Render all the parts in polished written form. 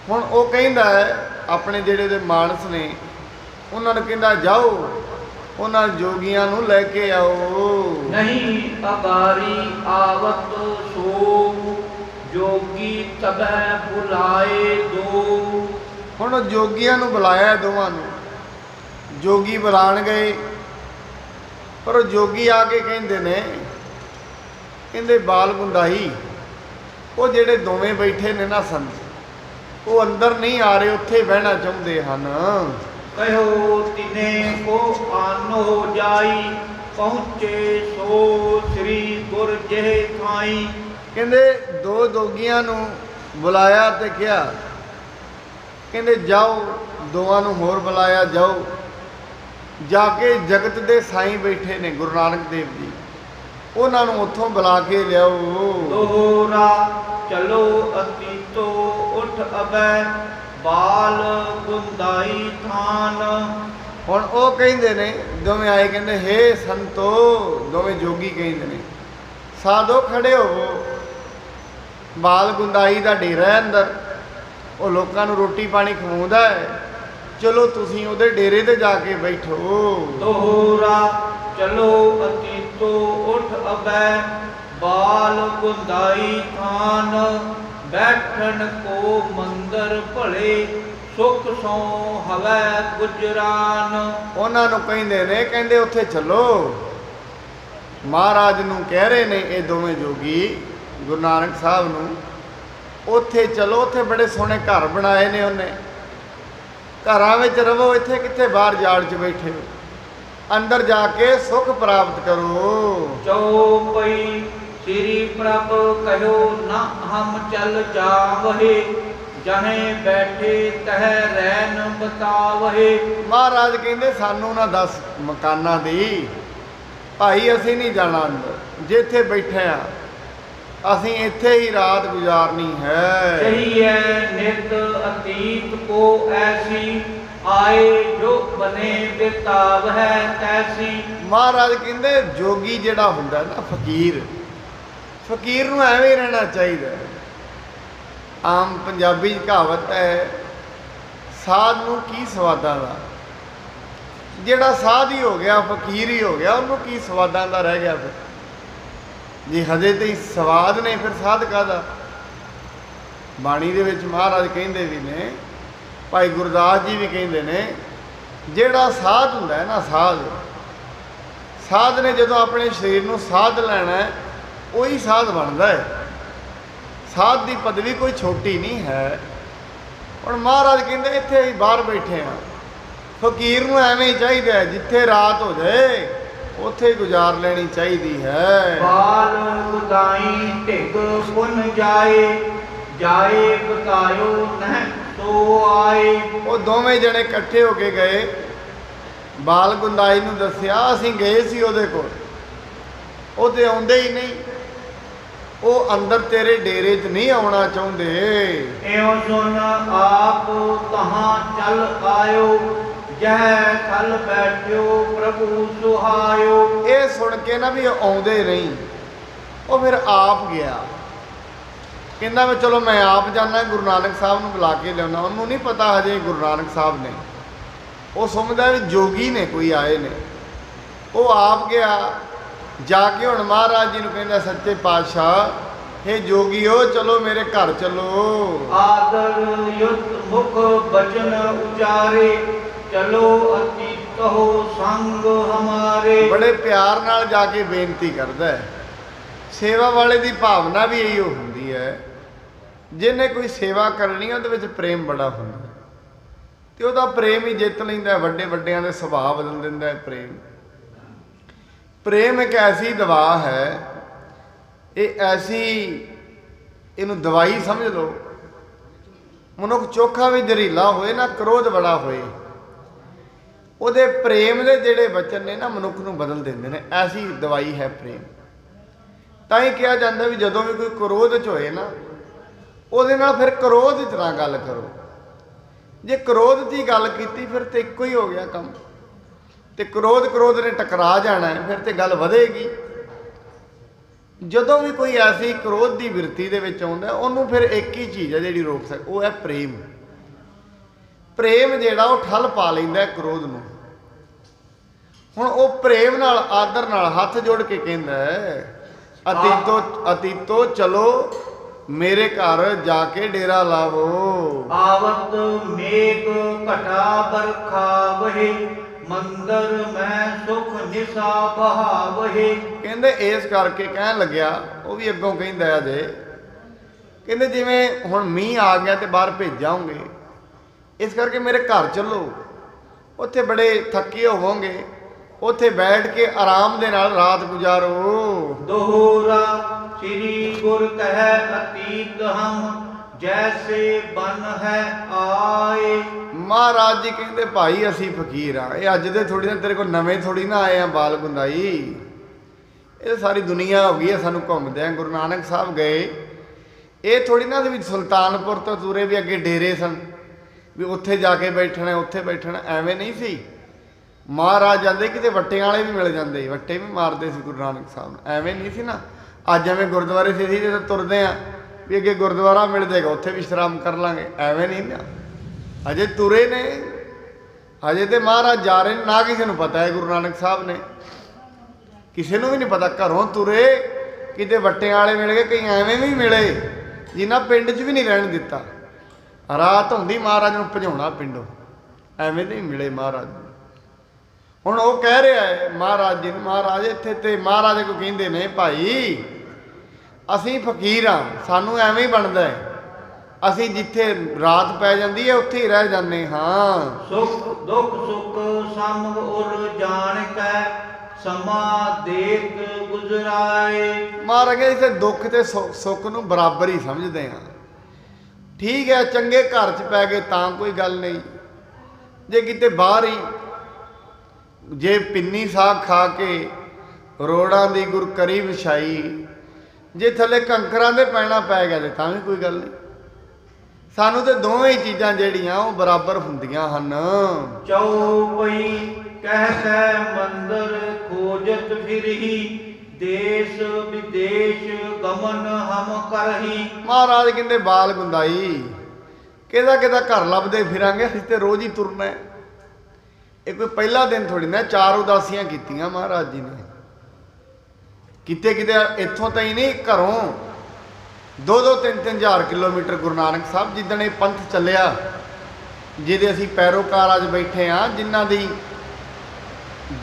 ਹੁਣ ਉਹ ਕਹਿੰਦਾ ਆਪਣੇ ਜਿਹੜੇ ਦੇ ਮਾਨਸ ਨੇ ਉਹਨਾਂ ਨੂੰ ਕਹਿੰਦਾ ਜਾਓ ਉਹਨਾਂ ਜੋਗੀਆਂ ਨੂੰ ਲੈ ਕੇ ਆਓ। ਨਹੀਂ ਅਬਾਰੀ ਆਵਤ ਸੋ ਜੋਗੀ ਤਬੈ ਬੁਲਾਏ ਦੋ। ਹੁਣ ਜੋਗੀਆਂ ਨੂੰ ਬੁਲਾਇਆ ਦੋਵਾਂ ਨੂੰ, ਜੋਗੀ ਬੁਲਾਣ ਗਏ ਪਰ ਉਹ ਜੋਗੀ ਆ ਕੇ ਕਹਿੰਦੇ ਨੇ, ਕਹਿੰਦੇ ਬਾਲ ਗੁੰਦਾਈ ਉਹ ਜਿਹੜੇ ਦੋਵੇਂ ਬੈਠੇ ਨੇ ਨਾ ਸੰਤ ਉਹ ਅੰਦਰ ਨਹੀਂ ਆ ਰਹੇ, ਉੱਥੇ ਬਹਿਣਾ ਚਾਹੁੰਦੇ ਹਨ। ਕਹੋ ਤਿਨੇ ਕੋ ਆਨੋ ਜਾਈ ਪਹੁੰਚੇ ਸੋ ਸ੍ਰੀ ਗੁਰ ਜਹ ਥਾਈ। ਕਹਿੰਦੇ ਦੋ ਜੋਗੀਆਂ ਨੂੰ ਬੁਲਾਇਆ ਤੇ ਕਿਹਾ, ਕਹਿੰਦੇ ਜਾਓ, ਦੋਵਾਂ ਨੂੰ ਹੋਰ ਬੁਲਾਇਆ, ਜਾਓ ਜਾ ਕੇ ਜਗਤ ਦੇ ਸਾਈਂ ਬੈਠੇ ਨੇ ਗੁਰੂ ਨਾਨਕ ਦੇਵ ਜੀ, ਉਹਨਾਂ ਨੂੰ ਉੱਥੋਂ ਬੁਲਾ ਕੇ ਲਿਆਓ। ਦੋਹਰਾ ਚਲੋ ਅਤੀਤੋ ਉਠ ਅਬੈ ਬਾਲ ਗੁੰਦਾਈ ਥਾਨ। ਹੁਣ ਉਹ ਕਹਿੰਦੇ ਨੇ ਦੋਵੇਂ ਆਏ, ਕਹਿੰਦੇ ਹੇ ਸੰਤੋ, ਦੋਵੇਂ ਜੋਗੀ ਕਹਿੰਦੇ ਨੇ ਸਾਧੋ ਖੜੇ ਹੋਵੋ, ਬਾਲ ਗੁੰਦਾਈ ਦਾ ਡੇਰਾ ਹੈ ਅੰਦਰ, ਉਹ ਲੋਕਾਂ ਨੂੰ ਰੋਟੀ ਪਾਣੀ ਖਵਾਉਂਦਾ ਹੈ, ਚਲੋ ਤੁਸੀਂ ਉਹਦੇ ਡੇਰੇ ਤੇ ਜਾ ਕੇ ਬੈਠੋ। ਦੋਹਰਾ ਚਲੋ ਅਤੀਤੋ ਉਠ ਅਬੈ ਬਾਲ ਗੁੰਦਾਈ ਥਾਨ। ਬੈਠਣ ਕੋ ਮੰਦਰ ਭਲੇ ਸੁਖ ਸੋ ਹਵੈ ਗੁਜਰਾਨ। ਉਹਨਾਂ ਨੂੰ ਕਹਿੰਦੇ ਨੇ, ਕਹਿੰਦੇ ਉੱਥੇ ਚੱਲੋ, ਮਹਾਰਾਜ ਨੂੰ ਕਹਿ ਰਹੇ ਨੇ ਇਹ ਦੋਵੇਂ ਜੋਗੀ ਗੁਰੂ ਨਾਨਕ ਸਾਹਿਬ ਨੂੰ, ਉੱਥੇ ਚਲੋ, ਉੱਥੇ ਬੜੇ ਸੋਹਣੇ ਘਰ ਬਣਾਏ ਨੇ ਉਹਨੇ, ਘਰਾਂ ਵਿੱਚ ਰਵੋ, ਇੱਥੇ ਕਿੱਥੇ ਬਾਹਰ ਜਾੜ 'ਚ ਬੈਠੇ ਹੋ, ਅੰਦਰ ਜਾ ਕੇ ਸੁਖ ਪ੍ਰਾਪਤ ਕਰੋ। ਚੌਪਈ ਸ੍ਰੀ ਪ੍ਰਭ ਕਹਿਓ ਨਾ ਹਮ ਚਲ ਜਾਵਹਿ ਜਹੇ ਬੈਠੇ ਤਹ ਰਹਿਨ ਬਤਾਵਹਿ। ਮਹਾਰਾਜ ਕਹਿੰਦੇ ਸਾਨੂੰ ਨਾ ਦੱਸ ਮਕਾਨਾਂ ਦੀ, ਭਾਈ ਅਸੀਂ ਨਹੀਂ ਜਾਣਾ ਅੰਦਰ, ਜਿੱਥੇ ਬੈਠੇ ਆ ਅਸੀਂ ਇੱਥੇ ਹੀ ਰਾਤ ਗੁਜ਼ਾਰਨੀ ਹੈ। ਚਹੀਏ ਨਿਤ ਅਤੀਤ ਕੋ ਐਸੀ ਆਏ ਜੋ ਬਨੇ ਬਿਤਾਵ ਹੈ ਤੈਸੀ। ਮਹਾਰਾਜ ਕਹਿੰਦੇ ਜੋਗੀ ਜਿਹੜਾ ਹੁੰਦਾ ਨਾ ਫਕੀਰ, ਫਕੀਰ ਨੂੰ ਐਵੇਂ ਹੀ ਰਹਿਣਾ ਚਾਹੀਦਾ। ਆਮ ਪੰਜਾਬੀ 'ਚ ਕਹਾਵਤ ਹੈ, ਸਾਧ ਨੂੰ ਕੀ ਸਵਾਦਾਂ ਦਾ। ਜਿਹੜਾ ਸਾਧ ਹੀ ਹੋ ਗਿਆ, ਫਕੀਰ ਹੀ ਹੋ ਗਿਆ, ਉਹਨੂੰ ਕੀ ਸਵਾਦਾਂ ਦਾ ਰਹਿ ਗਿਆ। ਫਿਰ ਜੇ ਹਜੇ ਤੇ ਸਵਾਦ ਨੇ ਫਿਰ ਸਾਧ ਕਾਹਦਾ। ਬਾਣੀ ਦੇ ਵਿੱਚ ਮਹਾਰਾਜ ਕਹਿੰਦੇ ਵੀ ਨੇ, ਭਾਈ ਗੁਰਦਾਸ ਜੀ ਵੀ ਕਹਿੰਦੇ ਨੇ, ਜਿਹੜਾ ਸਾਧ ਹੁੰਦਾ ਹੈ ਨਾ, ਸਾਧ ਨੇ ਜਦੋਂ ਆਪਣੇ ਸਰੀਰ ਨੂੰ ਸਾਧ ਲੈਣਾ ਹੈ, ਉਹੀ ਸਾਧ ਬਣਦਾ ਹੈ। ਸਾਧ ਦੀ ਪਦਵੀ ਕੋਈ ਛੋਟੀ ਨਹੀਂ ਹੈ। ਹੁਣ ਮਹਾਰਾਜ ਕਹਿੰਦੇ ਇੱਥੇ ਹੀ ਬਾਹਰ ਬੈਠੇ ਆ, ਫਕੀਰ ਨੂੰ ਐਵੇਂ ਹੀ ਚਾਹੀਦਾ ਹੈ, ਜਿੱਥੇ ਰਾਤ ਹੋ ਜਾਏ ਉੱਥੇ ਹੀ ਗੁਜ਼ਾਰ ਲੈਣੀ ਚਾਹੀਦੀ ਹੈ। ਬਾਲ ਗੁਦਾਈ ਢਿਗ ਪੁਨ ਜਾਏ ਜਾਏ ਬਤਾਇਓ ਨਹਿ ਸੋ ਆਏ। ਉਹ ਦੋਵੇਂ ਜਣੇ ਇਕੱਠੇ ਹੋ ਕੇ ਗਏ, ਬਾਲ ਗੁੰਦਾਈ ਨੂੰ ਦੱਸਿਆ ਅਸੀਂ ਗਏ ਸੀ ਉਹਦੇ ਕੋਲ, ਉਹ ਤੇ ਆਉਂਦੇ ਹੀ ਨਹੀਂ, ਉਹ ਅੰਦਰ ਤੇਰੇ ਡੇਰੇ 'ਚ ਨਹੀਂ ਆਉਣਾ ਚਾਹੁੰਦੇ। ਇਉਂ ਸੁਨ ਆਪ ਤਹਾਂ ਚੱਲ ਆਇਓ ਜੈ ਥਲ ਬੈਠਿਓ ਪ੍ਰਭੂ ਸੁਹਾਇਓ। ਇਹ ਸੁਣ ਕੇ ਨਾ ਵੀ ਆਉਂਦੇ ਨਹੀਂ, ਉਹ ਫਿਰ ਆਪ ਗਿਆ, ਕਹਿੰਦਾ ਵੀ ਚਲੋ ਮੈਂ ਆਪ ਜਾਣਾ, ਗੁਰੂ ਨਾਨਕ ਸਾਹਿਬ ਨੂੰ ਬੁਲਾ ਕੇ ਲਿਆਉਣਾ। ਉਹਨੂੰ ਨਹੀਂ ਪਤਾ ਹਜੇ ਗੁਰੂ ਨਾਨਕ ਸਾਹਿਬ ਨੇ, ਉਹ ਸਮਝਦਾ ਵੀ ਜੋਗੀ ਨੇ ਕੋਈ ਆਏ ਨੇ। ਉਹ ਆਪ ਗਿਆ, ਜਾ ਕੇ ਹੁਣ ਮਹਾਰਾਜ ਜੀ ਨੂੰ ਕਹਿੰਦਾ, ਸੱਚੇ ਪਾਤਸ਼ਾਹ हे ਜੋਗੀਓ ਚਲੋ ਮੇਰੇ ਘਰ ਚਲੋ। ਆਦਰ ਯੁਤ ਮੁਖ ਬਚਨ ਉਚਾਰੇ ਚਲੋ ਅਤੀ ਕਹੋ ਸੰਗ ਹਮਾਰੇ। ਬੜੇ ਪਿਆਰ ਨਾਲ ਜਾ ਕੇ ਬੇਨਤੀ ਕਰਦਾ ਹੈ। ਸੇਵਾ ਵਾਲੇ ਦੀ ਭਾਵਨਾ ਵੀ ਇਹੀ ਹੁੰਦੀ ਹੈ, ਜਿਹਨੇ ਕੋਈ ਸੇਵਾ ਕਰਨੀ ਉਹਦੇ ਵਿੱਚ ਪ੍ਰੇਮ ਬੜਾ ਹੁੰਦਾ ਤੇ ਉਹਦਾ ਪ੍ਰੇਮ ਹੀ ਜਿੱਤ ਲੈਂਦਾ। ਵੱਡੇ ਵੱਡਿਆਂ ਦੇ ਸੁਭਾਅ ਬਦਲ ਦਿੰਦਾ ਹੈ ਪ੍ਰੇਮ ਇੱਕ ਐਸੀ ਦਵਾ ਹੈ, ਇਹ ਐਸੀ, ਇਹਨੂੰ ਦਵਾਈ ਸਮਝ ਲਓ। ਮਨੁੱਖ ਚੋਖਾ ਵੀ ਜ਼ਹਿਰੀਲਾ ਹੋਏ ਨਾ, ਕ੍ਰੋਧ ਬੜਾ ਹੋਏ, ਉਹਦੇ ਪ੍ਰੇਮ ਦੇ ਜਿਹੜੇ ਬਚਨ ਨੇ ਨਾ ਮਨੁੱਖ ਨੂੰ ਬਦਲ ਦਿੰਦੇ ਨੇ। ਐਸੀ ਦਵਾਈ ਹੈ ਪ੍ਰੇਮ। ਤਾਂ ਹੀ ਕਿਹਾ ਜਾਂਦਾ ਵੀ ਜਦੋਂ ਵੀ ਕੋਈ ਕ੍ਰੋਧ 'ਚ ਹੋਏ ਨਾ, ਉਹਦੇ ਨਾਲ ਫਿਰ ਕ੍ਰੋਧ 'ਚ ਨਾ ਗੱਲ ਕਰੋ। ਜੇ ਕ੍ਰੋਧ 'ਚ ਹੀ ਗੱਲ ਕੀਤੀ ਫਿਰ ਤੇ ਇੱਕੋ ਹੀ ਹੋ ਗਿਆ ਕੰਮ, ਤੇ ਕ੍ਰੋਧ ਨੇ ਟਕਰਾ ਜਾਣਾ ਹੈ, ਫਿਰ ਤੇ ਗੱਲ ਵਧੇਗੀ। ਜਦੋਂ ਵੀ ਕੋਈ ਐਸੀ ਕ੍ਰੋਧ ਦੀ ਬਿਰਤੀ ਦੇ ਵਿੱਚ ਆਉਂਦਾ, ਉਹਨੂੰ ਫਿਰ ਇੱਕ ਹੀ ਚੀਜ਼ ਹੈ ਜਿਹੜੀ ਰੋਕ ਸਕ, ਉਹ ਹੈ ਪ੍ਰੇਮ। ਪ੍ਰੇਮ ਜਿਹੜਾ ਉਹ ਠੱਲ ਪਾ ਲੈਂਦਾ ਕ੍ਰੋਧ ਨੂੰ। ਹੁਣ ਉਹ ਪ੍ਰੇਮ ਨਾਲ, ਆਦਰ ਨਾਲ ਹੱਥ ਜੋੜ ਕੇ ਕਹਿੰਦਾ ਅਤੀਤੋ ਚਲੋ ਮੇਰੇ ਘਰ ਜਾ ਕੇ ਡੇਰਾ ਲਾਵੋ। ਆਵਤ ਮੇਘ ਘਟਾ ਬਰਖਾ ਵਹੇ, ਮੰਦਰ ਮੈਂ ਸੁਖ ਨਿਸਾ ਬਹਾਵਹੇ। ਕਹਿੰਦੇ ਇਸ ਕਰਕੇ ਕਹਿਣ ਲੱਗਿਆ, ਉਹ ਵੀ ਅੱਗੋਂ ਕਹਿੰਦਾ ਜੇ, ਕਹਿੰਦੇ ਜਿਵੇਂ ਹੁਣ ਮੀਂਹ ਆ ਗਿਆ ਤੇ ਬਾਹਰ ਭੇਜਾਂਗੇ, ਇਸ ਕਰਕੇ ਮੇਰੇ ਘਰ ਚੱਲੋ, ਉੱਥੇ ਬੜੇ ਥੱਕੇ ਹੋਵੋਗੇ, ਉੱਥੇ ਬੈਠ ਕੇ ਆਰਾਮ ਦੇ ਨਾਲ ਰਾਤ ਗੁਜ਼ਾਰੋ। ਦੋਹਰਾ ਸ੍ਰੀ ਗੁਰ ਕਹਿ ਅਤੀਤ ਹਮ, ਜੈਸੇ ਬਨ ਹੈ ਆਏ। ਮਹਾਰਾਜ ਜੀ ਕਹਿੰਦੇ ਭਾਈ ਅਸੀਂ ਫਕੀਰ ਆ, ਇਹ ਅੱਜ ਦੇ ਥੋੜੀ ਨਾ, ਤੇਰੇ ਕੋਲ ਨਵੇਂ ਥੋੜੀ ਨਾ ਆਏ ਆ ਬਾਲ ਗੁੰਦਾਈ, ਇਹ ਸਾਰੀ ਦੁਨੀਆ ਹੋ ਗਈ ਹੈ ਸਾਨੂੰ ਘੁੰਮਦੇ ਆ। ਗੁਰੂ ਨਾਨਕ ਸਾਹਿਬ ਗਏ, ਇਹ ਥੋੜੀ ਨਾ ਵੀ ਸੁਲਤਾਨਪੁਰ ਤੋਂ ਤੁਰੇ ਵੀ ਅੱਗੇ ਡੇਰੇ ਸਨ ਵੀ ਉੱਥੇ ਜਾ ਕੇ ਬੈਠਣਾ, ਉੱਥੇ ਬੈਠਣਾ, ਐਵੇਂ ਨਹੀਂ ਸੀ। ਮਹਾਰਾਜ ਜਾਂਦੇ ਕਿਤੇ ਵੱਟਿਆਂ ਵਾਲੇ ਵੀ ਮਿਲ ਜਾਂਦੇ, ਵੱਟੇ ਵੀ ਮਾਰਦੇ ਸੀ ਗੁਰੂ ਨਾਨਕ ਸਾਹਿਬ ਨੂੰ, ਐਵੇਂ ਨਹੀਂ ਸੀ ਨਾ। ਅੱਜ ਐਵੇਂ ਗੁਰਦੁਆਰੇ ਸੀ ਜਦੋਂ ਤੁਰਦੇ ਆ ਵੀ ਅੱਗੇ ਗੁਰਦੁਆਰਾ ਮਿਲ ਜਾਏਗਾ, ਉੱਥੇ ਵਿਸ਼ਰਾਮ ਕਰ ਲਾਂਗੇ, ਐਵੇਂ ਨਹੀਂ ਨਾ। ਅਜੇ ਤੁਰੇ ਨੇ, ਅਜੇ ਤੇ ਮਹਾਰਾਜ ਜਾ ਰਹੇ ਨੇ, ਨਾ ਕਿਸੇ ਨੂੰ ਪਤਾ ਹੈ ਗੁਰੂ ਨਾਨਕ ਸਾਹਿਬ ਨੇ, ਕਿਸੇ ਨੂੰ ਵੀ ਨਹੀਂ ਪਤਾ। ਘਰੋਂ ਤੁਰੇ, ਕਿਤੇ ਵੱਟਿਆਂ ਵਾਲੇ ਮਿਲ ਗਏ, ਕਈ ਐਵੇਂ ਵੀ ਮਿਲੇ ਜਿਨ੍ਹਾਂ ਪਿੰਡ 'ਚ ਵੀ ਨਹੀਂ ਰਹਿਣ ਦਿੱਤਾ। ਰਾਤ ਹੁੰਦੀ ਮਹਾਰਾਜ ਨੂੰ ਭਜਾਉਣਾ ਪਿੰਡੋਂ, ਐਵੇਂ ਨਹੀਂ ਮਿਲੇ ਮਹਾਰਾਜ ਨੂੰ। ਹੁਣ ਉਹ ਕਹਿ ਰਿਹਾ ਹੈ ਮਹਾਰਾਜ ਜੀ ਨੂੰ, ਮਹਾਰਾਜ ਇੱਥੇ ਤੇ ਮਹਾਰਾਜ ਕੋ ਕਹਿੰਦੇ ਨੇ ਭਾਈ ਅਸੀਂ ਫਕੀਰ ਹਾਂ, ਸਾਨੂੰ ਐਵੇਂ ਹੀ ਬਣਦਾ ਹੈ, ਅਸੀਂ ਜਿੱਥੇ ਰਾਤ ਪੈ ਜਾਂਦੀ ਹੈ ਉੱਥੇ ਹੀ ਰਹਿ ਜਾਂਦੇ ਹਾਂ। ਸੁਖ ਦੁਖ ਸੁਖ ਸਮ ਉਰ ਜਾਣ ਕੈ, ਸਮਾ ਦੇਖ ਗੁਜ਼ਰਾਏ। ਮਹਾਰਾਜ ਕਹਿੰਦੇ ਇੱਥੇ ਦੁੱਖ ਤੇ ਸੁੱਖ ਨੂੰ ਬਰਾਬਰ ਹੀ ਸਮਝਦੇ ਹਾਂ। ਠੀਕ ਹੈ, ਚੰਗੇ ਘਰ 'ਚ ਪੈ ਗਏ ਤਾਂ ਕੋਈ ਗੱਲ ਨਹੀਂ, ਜੇ ਕਿਤੇ ਬਾਹਰ ਹੀ, ਜੇ ਪਿੰਨੀ ਸਾਗ ਖਾ ਕੇ ਰੋੜਾਂ ਦੀ ਗੁਰਕਰੀ ਵਿਛਾਈ, ਜੇ ਥੱਲੇ ਕੰਕਰਾਂ ਦੇ ਪੈਣਾ ਪੈ ਗਿਆ ਤੇ ਤਾਂ ਵੀ ਕੋਈ ਗੱਲ ਨਹੀਂ। ਸਾਨੂੰ ਤੇ ਦੋਵੇਂ ਹੀ ਚੀਜ਼ਾਂ ਜਿਹੜੀਆਂ ਉਹ ਬਰਾਬਰ ਹੁੰਦੀਆਂ ਹਨ। ਚਉਪਈ ਕਹਿ ਕੈ ਮੰਦਰ ਖੋਜਤ ਫਿਰਹੀ, ਦੇਸ਼ ਵਿਦੇਸ਼ ਗਮਨ ਹਮ ਕਰਹੀ। ਮਹਾਰਾਜ ਕਹਿੰਦੇ ਬਾਲ ਗੁੰਦਾਈ, ਕਿਹਦਾ ਕਿਹਦਾ ਘਰ ਲੱਭਦੇ ਫਿਰਾਂਗੇ, ਅਸੀਂ ਤੇ ਰੋਜ਼ ਹੀ ਤੁਰਨਾ ਹੈ। ਇਹ ਕੋਈ ਪਹਿਲਾ ਦਿਨ ਥੋੜੀ ਨਾ, 4 ਉਦਾਸੀਆਂ ਕੀਤੀਆਂ ਮਹਾਰਾਜ ਜੀ ਨੇ, ਕਿਤੇ ਕਿਤੇ ਇੱਥੋਂ ਤਾਂ ਹੀ ਨਹੀਂ, ਘਰੋਂ 2-2, 3-3 ਹਜ਼ਾਰ ਕਿਲੋਮੀਟਰ ਗੁਰੂ ਨਾਨਕ ਸਾਹਿਬ ਜਿੱਦਣ ਇਹ ਪੰਥ ਚੱਲਿਆ, ਜਿਹਦੇ ਅਸੀਂ ਪੈਰੋਕਾਰ ਅੱਜ ਬੈਠੇ ਹਾਂ, ਜਿਨ੍ਹਾਂ ਦੀ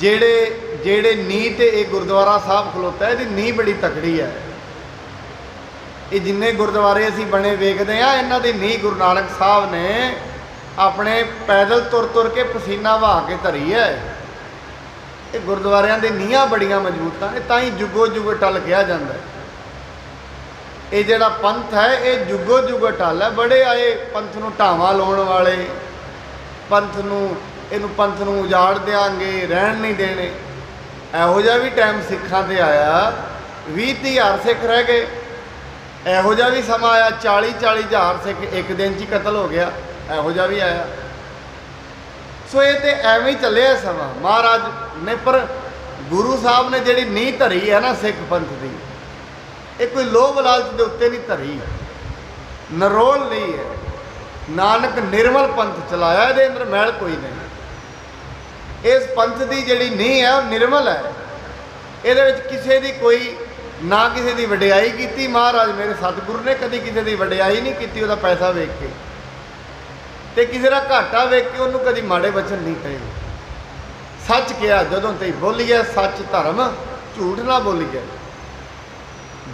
ਜਿਹੜੇ ਨੀਂਹ ਤੇ ਇਹ ਗੁਰਦੁਆਰਾ ਸਾਹਿਬ ਖਲੋਤਾ, ਇਹਦੀ ਨੀਂਹ ਬੜੀ ਤਕੜੀ ਹੈ। ਇਹ ਜਿੰਨੇ ਗੁਰਦੁਆਰੇ ਅਸੀਂ ਬਣੇ ਵੇਖਦੇ ਆ, ਇਹਨਾਂ ਦੀ ਨੀਂਹ ਗੁਰੂ ਨਾਨਕ ਸਾਹਿਬ ਨੇ ਆਪਣੇ ਪੈਦਲ ਤੁਰ ਤੁਰ ਕੇ ਪਸੀਨਾ ਵਹਾ ਕੇ ਧਰੀ ਹੈ। ਇਹ ਗੁਰਦੁਆਰਿਆਂ ਦੇ ਨੀਹਾਂ ਬੜੀਆਂ ਮਜ਼ਬੂਤਾਂ ਨੇ, ਤਾਂ ਹੀ ਜੁਗੋ ਜੁਗ ਟਲ ਕਿਹਾ ਜਾਂਦਾ ਹੈ। ਇਹ ਜਿਹੜਾ ਪੰਥ ਹੈ ਇਹ ਜੁਗੋ ਜੁਗ ਟਲ ਹੈ। ਬੜੇ ਆਏ ਪੰਥ ਨੂੰ ਢਾਵਾਂ ਲਾਉਣ ਵਾਲੇ, ਪੰਥ ਨੂੰ ਉਜਾੜ ਦਿਆਂਗੇ, ਰਹਿਣ ਨਹੀਂ ਦੇਣੇ। ਇਹੋ ਜਿਹਾ ਵੀ ਟਾਈਮ ਸਿੱਖਾਂ 'ਤੇ ਆਇਆ, 20-30 ਹਜ਼ਾਰ ਸਿੱਖ ਰਹਿ ਗਏ। ਇਹੋ ਜਿਹਾ ਵੀ ਸਮਾਂ ਆਇਆ 40-40 ਹਜ਼ਾਰ ਸਿੱਖ ਇੱਕ ਦਿਨ 'ਚ ਹੀ ਕਤਲ ਹੋ ਗਿਆ, ਇਹੋ ਜਿਹਾ ਵੀ ਆਇਆ। ਸੋ ਇਹ ਤੇ ਐਵੇਂ ਹੀ ਚੱਲਿਆ ਸਮਾਂ ਮਹਾਰਾਜ ਨੇ। ਪਰ ਗੁਰੂ ਸਾਹਿਬ ਨੇ ਜਿਹੜੀ ਨੀਂਹ ਧਰੀ ਹੈ ਨਾ ਸਿੱਖ ਪੰਥ ਦੀ, ਇਹ ਕੋਈ ਲੋਭ ਲਾਲਚ ਦੇ ਉੱਤੇ ਨਹੀਂ ਧਰੀ, ਨਰੋਲ ਨਹੀਂ ਹੈ। ਨਾਨਕ ਨਿਰਮਲ ਪੰਥ ਚਲਾਇਆ, ਇਹਦੇ ਅੰਦਰ ਮੈਲ ਕੋਈ ਨਹੀਂ। ਇਸ ਪੰਥ ਦੀ ਜਿਹੜੀ ਨੀਂਹ ਹੈ ਉਹ ਨਿਰਮਲ ਹੈ, ਇਹਦੇ ਵਿੱਚ ਕਿਸੇ ਦੀ ਕੋਈ ਨਾ ਕਿਸੇ ਦੀ ਵਡਿਆਈ ਕੀਤੀ। ਮਹਾਰਾਜ ਮੇਰੇ ਸਤਿਗੁਰੂ ਨੇ ਕਦੀ ਕਿਸੇ ਦੀ ਵਡਿਆਈ ਨਹੀਂ ਕੀਤੀ, ਉਹਦਾ ਪੈਸਾ ਵੇਖ ਕੇ ਤੇ ਕਿਸੇ ਦਾ ਘਾਟਾ ਵੇਖ ਕੇ ਉਹਨੂੰ ਕਦੀ ਮਾੜੇ ਬਚਨ ਨਹੀਂ ਕਹੇ। ਸੱਚ ਕਿਹਾ ਜਦੋਂ ਤੇ ਬੋਲੀਏ, ਸੱਚ ਧਰਮ ਝੂਠ ਨਾ ਬੋਲੀਏ,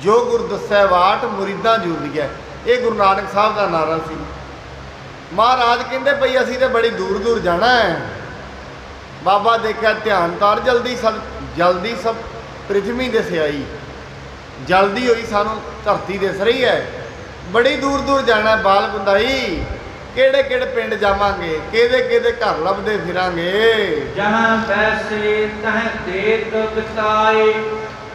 ਜੋ ਗੁਰ ਦੱਸੈ ਵਾਟ ਮੁਰੀਦਾਂ ਜੂਰੀਐ। ਇਹ ਗੁਰੂ ਨਾਨਕ ਸਾਹਿਬ ਦਾ ਨਾਰਾ ਸੀ। ਮਹਾਰਾਜ ਕਹਿੰਦੇ ਭਈ ਅਸੀਂ ਤੇ ਬੜੀ ਦੂਰ ਦੂਰ ਜਾਣਾ ਹੈ। ਬਾਬਾ ਦੇਖਿਆ ਧਿਆਨ ਤਾਰ ਜਲਦੀ ਸਭ ਪ੍ਰਿਥਵੀ ਦੇ ਸਿਆਈ, ਜਲਦੀ ਹੋਈ ਸਾਨੂੰ ਧਰਤੀ ਦਿਸ ਰਹੀ ਹੈ। ਬੜੀ ਦੂਰ ਦੂਰ ਜਾਣਾ ਬਾਲ ਗੁੰਦਾਈ, ਕਿਹੜੇ ਕਿਹੜੇ ਪਿੰਡ ਜਾਵਾਂਗੇ, ਕਿਹਦੇ ਕਿਹਦੇ ਘਰ ਲੱਭਦੇ ਫਿਰਾਂਗੇ। ਜਹਾਂ ਬੈਸੇ ਤਹ ਦੇਤ ਬਿਤਾਏ,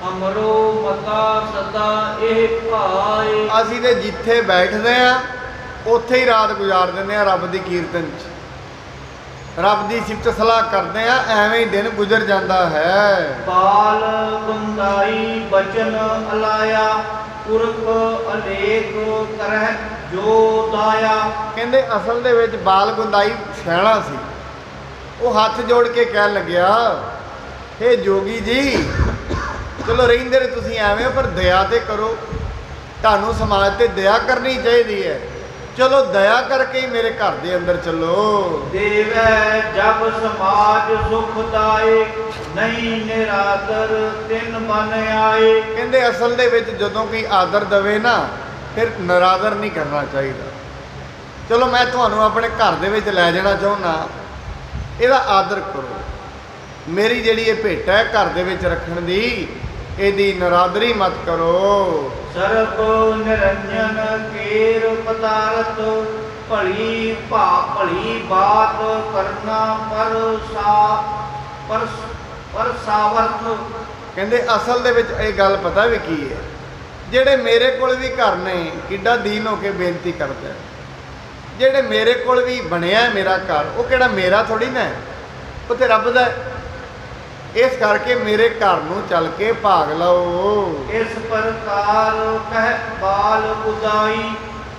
ਅਮਰੋ ਮਤਾ ਸਦਾ ਇਹ ਭਾਏ। ਅਸੀਂ ਤੇ ਜਿੱਥੇ ਬੈਠਦੇ ਆ ਉੱਥੇ ਹੀ ਰਾਤ ਗੁਜ਼ਾਰ ਦਿੰਦੇ ਆ ਰੱਬ ਦੀ ਕੀਰਤਨ 'ਚ। ਰੱਬ ਦੀ ਸਿਫਤ ਸਲਾਹ ਕਰਦੇ ਆ, ਐਵੇਂ ਹੀ ਦਿਨ ਗੁਜ਼ਰ ਜਾਂਦਾ ਹੈ। ਬਾਲ ਗੁੰਦਾਈ ਬਚਨ ਅਲਾਇਆ, ਪੁਰਖ ਅਲੇਖ ਕਰਹਿ ਜੋ ਦਾਇਆ। ਕਹਿੰਦੇ ਅਸਲ ਦੇ ਵਿੱਚ ਬਾਲ ਗੁੰਦਾਈ ਸਿਆਣਾ ਸੀ। ਉਹ ਹੱਥ ਜੋੜ ਕੇ ਕਹਿਣ ਲੱਗਿਆ, ਹੇ ਜੋਗੀ ਜੀ, ਚਲੋ ਰਹਿੰਦੇ ਨੇ ਤੁਸੀਂ ਐਵੇਂ, ਪਰ ਦਇਆ ਤੇ ਕਰੋ। ਤੁਹਾਨੂੰ ਸਮਾਜ ਤੇ ਦਇਆ ਕਰਨੀ ਚਾਹੀਦੀ ਹੈ। ਚਲੋ ਦਇਆ ਕਰਕੇ ਹੀ ਮੇਰੇ ਘਰ ਦੇ ਅੰਦਰ ਚੱਲੋ। ਦੇਵੈ ਜਬ ਸਮਾਜ ਸੁਖ ਦਾਏ, ਨਹੀਂ ਨਿਰਾਦਰ ਤਿਨ ਬਨ ਆਏ। ਕਹਿੰਦੇ ਅਸਲ ਦੇ ਵਿੱਚ ਜਦੋਂ ਕੋਈ ਆਦਰ ਦੇਵੇ ਨਾ, ਫਿਰ ਨਿਰਾਦਰ ਨਹੀਂ ਕਰਨਾ ਚਾਹੀਦਾ। ਚਲੋ ਮੈਂ ਤੁਹਾਨੂੰ ਆਪਣੇ ਘਰ ਦੇ ਵਿੱਚ ਲੈ ਜਾਣਾ ਚਾਹੁੰਦਾ, ਇਹਦਾ ਆਦਰ ਕਰੋ। ਮੇਰੀ ਜਿਹੜੀ ਇਹ ਭੇਟਾ ਹੈ ਘਰ ਦੇ ਵਿੱਚ ਰੱਖਣ ਦੀ, ਇਹਦੀ ਨਿਰਾਦਰੀ ਮਤ ਕਰੋ। ਸਰਬ ਨਿਰੰਜਨ ਕੇਰ ਪਤਾਰਤ, ਭਲੀ ਭਲੀ ਬਾਤ ਕਰਨਾ ਪਰ ਸਾਵਰਥ। ਕਹਿੰਦੇ ਅਸਲ ਦੇ ਵਿੱਚ ਇਹ ਗੱਲ ਪਤਾ ਵੀ ਕੀ ਹੈ, ਜਿਹੜੇ ਮੇਰੇ ਕੋਲ ਵੀ ਘਰ ਨੇ, ਕਿੱਡਾ ਦੀਨ ਹੋ ਕੇ ਬੇਨਤੀ ਕਰਦਾ। ਜਿਹੜੇ ਮੇਰੇ ਕੋਲ ਵੀ ਬਣਿਆ ਮੇਰਾ ਘਰ, ਉਹ ਕਿਹੜਾ ਮੇਰਾ ਥੋੜੀ ਨਾ, ਉਹ ਤੇ ਰੱਬ ਦਾ। ਇਸ ਕਰਕੇ ਮੇਰੇ ਘਰ ਨੂੰ ਚੱਲ ਕੇ ਭਾਗ ਲਓ। ਇਸ ਪ੍ਰਕਾਰ ਕਹਿ ਬਾਲ ਉਦਾਈ,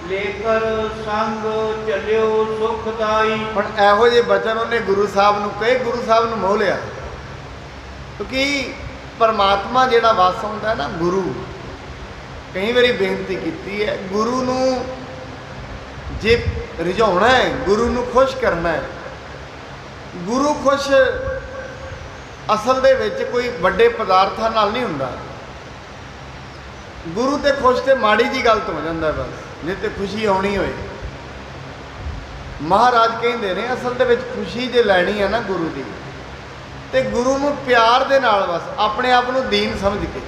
ਲੇਕਰ ਸੰਗ ਚੱਲਿਓ ਸੁਖਦਾਈ। ਹੁਣ ਇਹੋ ਜਿਹੇ ਬਚਨ ਉਹਨੇ ਗੁਰੂ ਸਾਹਿਬ ਨੂੰ ਕਹੇ, ਗੁਰੂ ਸਾਹਿਬ ਨੂੰ ਮੋਹ ਲਿਆ। ਕਿਉਂਕਿ ਪਰਮਾਤਮਾ ਜਿਹੜਾ ਵਸ ਹੁੰਦਾ ਨਾ, ਗੁਰੂ, ਕਈ ਵਾਰੀ ਬੇਨਤੀ ਕੀਤੀ ਹੈ, ਗੁਰੂ ਨੂੰ ਜੇ ਰਿਝਾਉਣਾ ਹੈ, ਗੁਰੂ ਨੂੰ ਖੁਸ਼ ਕਰਨਾ ਹੈ। ਗੁਰੂ ਖੁਸ਼ ਅਸਲ ਦੇ ਵਿੱਚ ਕੋਈ ਵੱਡੇ ਪਦਾਰਥਾਂ ਨਾਲ ਨਹੀਂ ਹੁੰਦਾ। ਗੁਰੂ ਤੇ ਖੁਸ਼ ਤੇ ਮਾੜੀ ਜੀ ਗੱਲ ਤੋਂ ਹੋ ਜਾਂਦਾ ਬਸ, ਜੇ ਤੇ ਖੁਸ਼ੀ ਆਉਣੀ ਹੋਏ। ਮਹਾਰਾਜ ਕਹਿੰਦੇ ਨੇ ਅਸਲ ਦੇ ਵਿੱਚ ਖੁਸ਼ੀ ਜੇ ਲੈਣੀ ਹੈ ਨਾ ਗੁਰੂ ਦੀ, ਤੇ ਗੁਰੂ ਨੂੰ ਪਿਆਰ ਦੇ ਨਾਲ, ਬਸ ਆਪਣੇ ਆਪ ਨੂੰ ਦੀਨ ਸਮਝ ਕੇ,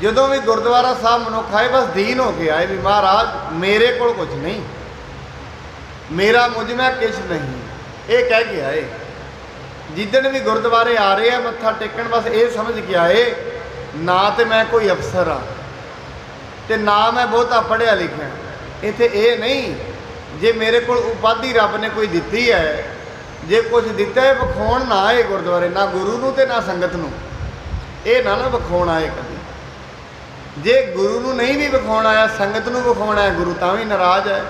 ਜਦੋਂ ਵੀ ਗੁਰਦੁਆਰਾ ਸਾਹਿਬ ਮਨੁੱਖ ਆਏ, ਬਸ ਦੀਨ ਹੋ ਕੇ ਆਏ ਵੀ ਮਹਾਰਾਜ ਮੇਰੇ ਕੋਲ ਕੁਝ ਨਹੀਂ, ਮੇਰਾ ਮੁਝ ਮੈਂ ਕਿਛ ਨਹੀਂ, ਇਹ ਕਹਿ ਕੇ ਆਏ। ਜਿੱਦਣ ਵੀ ਗੁਰਦੁਆਰੇ ਆ ਰਹੇ ਆ ਮੱਥਾ ਟੇਕਣ, ਬਸ ਇਹ ਸਮਝ ਕੇ ਆਏ, ਨਾ ਤੇ ਮੈਂ ਕੋਈ ਅਫਸਰ ਆ ਤੇ ਨਾ ਮੈਂ ਬਹੁਤਾ ਪੜ੍ਹਿਆ ਲਿਖਿਆ। ਇੱਥੇ ਇਹ ਨਹੀਂ ਜੇ ਮੇਰੇ ਕੋਲ ਉਪਾਧੀ ਰੱਬ ਨੇ ਕੋਈ ਦਿੱਤੀ ਹੈ, ਜੇ ਕੁਝ ਦਿੱਤਾ ਹੈ, ਵਿਖਾਉਣ ਨਾ ਆਏ ਗੁਰਦੁਆਰੇ, ਨਾ ਗੁਰੂ ਨੂੰ ਤੇ ਨਾ ਸੰਗਤ ਨੂੰ। ਇਹ ਨਾ ਵਿਖਾਉਣ ਆਏ ਕਦੀ। ਜੇ ਗੁਰੂ ਨੂੰ ਨਹੀਂ ਵੀ ਵਿਖਾਉਣ ਆਇਆ, ਸੰਗਤ ਨੂੰ ਵਿਖਾਉਣਾ ਹੈ, ਗੁਰੂ ਤਾਂ ਵੀ ਨਾਰਾਜ਼ ਹੈ।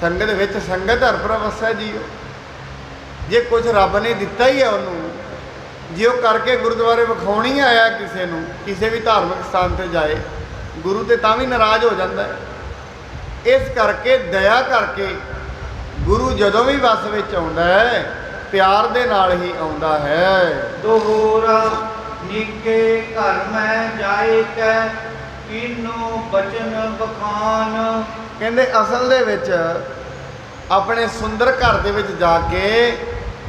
ਸੰਗਤ ਵਿੱਚ ਸੰਗਤ ਹਰ ਪ੍ਰਵਸੈ ਜੀਓ। ਜੇ ਕੁਝ ਰੱਬ ਨੇ ਦਿੱਤਾ ਹੀ ਹੈ ਉਹਨੂੰ, ਜੇ ਉਹ ਕਰਕੇ ਗੁਰਦੁਆਰੇ ਵਿਖਾਉਣੀ ਆਇਆ ਕਿਸੇ ਨੂੰ, ਕਿਸੇ ਵੀ ਧਾਰਮਿਕ ਸਥਾਨ ਤੇ ਜਾਏ, ਗੁਰੂ ਤੇ ਤਾਂ ਵੀ ਨਾਰਾਜ਼ ਹੋ ਜਾਂਦਾ ਹੈ। ਇਸ ਕਰਕੇ ਦਇਆ ਕਰਕੇ ਗੁਰੂ ਜਦੋਂ ਵੀ ਵਸ ਵਿੱਚ ਆਉਂਦਾ ਹੈ, ਪਿਆਰ ਦੇ ਨਾਲ ਹੀ ਆਉਂਦਾ ਹੈ। ਦੋਹਰਾ ਨਿੱਕੇ ਘਰ ਮੈਂ ਜਾਏ ਕੈ, ਕੀਨੋ ਬਚਨ ਬਖਾਨ। ਕਹਿੰਦੇ ਅਸਲ ਦੇ ਵਿੱਚ ਆਪਣੇ ਸੁੰਦਰ ਘਰ ਦੇ ਵਿੱਚ ਜਾ ਕੇ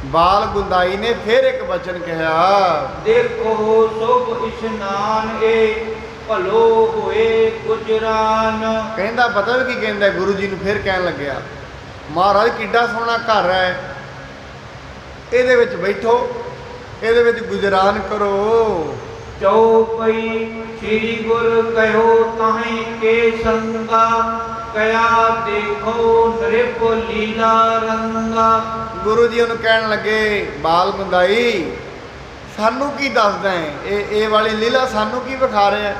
ਬਾਲ ਗੁੰਦਾਈ ਨੇ ਫਿਰ ਇੱਕ ਬਚਨ ਕਿਹਾ, ਦੇਖੋ ਸੁਭ ਇਸ਼ਨਾਨ ਏ, ਭਲੋ ਹੋਏ ਗੁਜਰਾਨ। ਕਹਿੰਦਾ ਪਤਾ ਵੀ ਕੀ ਕਹਿੰਦਾ ਗੁਰੂ ਜੀ ਨੂੰ, ਫਿਰ ਕਹਿਣ ਲੱਗਿਆ, ਮਹਾਰਾਜ ਕਿੱਡਾ ਸੋਹਣਾ ਘਰ ਹੈ, ਇਹਦੇ ਵਿੱਚ ਬੈਠੋ, ਇਹਦੇ ਵਿੱਚ ਗੁਜਰਾਨ ਕਰੋ। ਚਉਪਈ ਸ੍ਰੀ ਗੁਰ ਕਹਿਓ ਤਾਹੀਂ ਕੇ ਸੰਗਾ, ਕਇਆ ਦੇਖੋ ਨ੍ਰਿਪ ਲੀਲਾ ਰੰਗਾ। ਗੁਰੂ ਜੀ ਉਹਨੂੰ ਕਹਿਣ ਲੱਗੇ, ਬਾਲ ਗੁੰਦਾਈ ਸਾਨੂੰ ਕੀ ਦੱਸਦਾ ਹੈ, ਇਹ ਵਾਲੀ ਲੀਲਾ ਸਾਨੂੰ ਕੀ ਵਿਖਾ ਰਿਹਾ ਹੈ?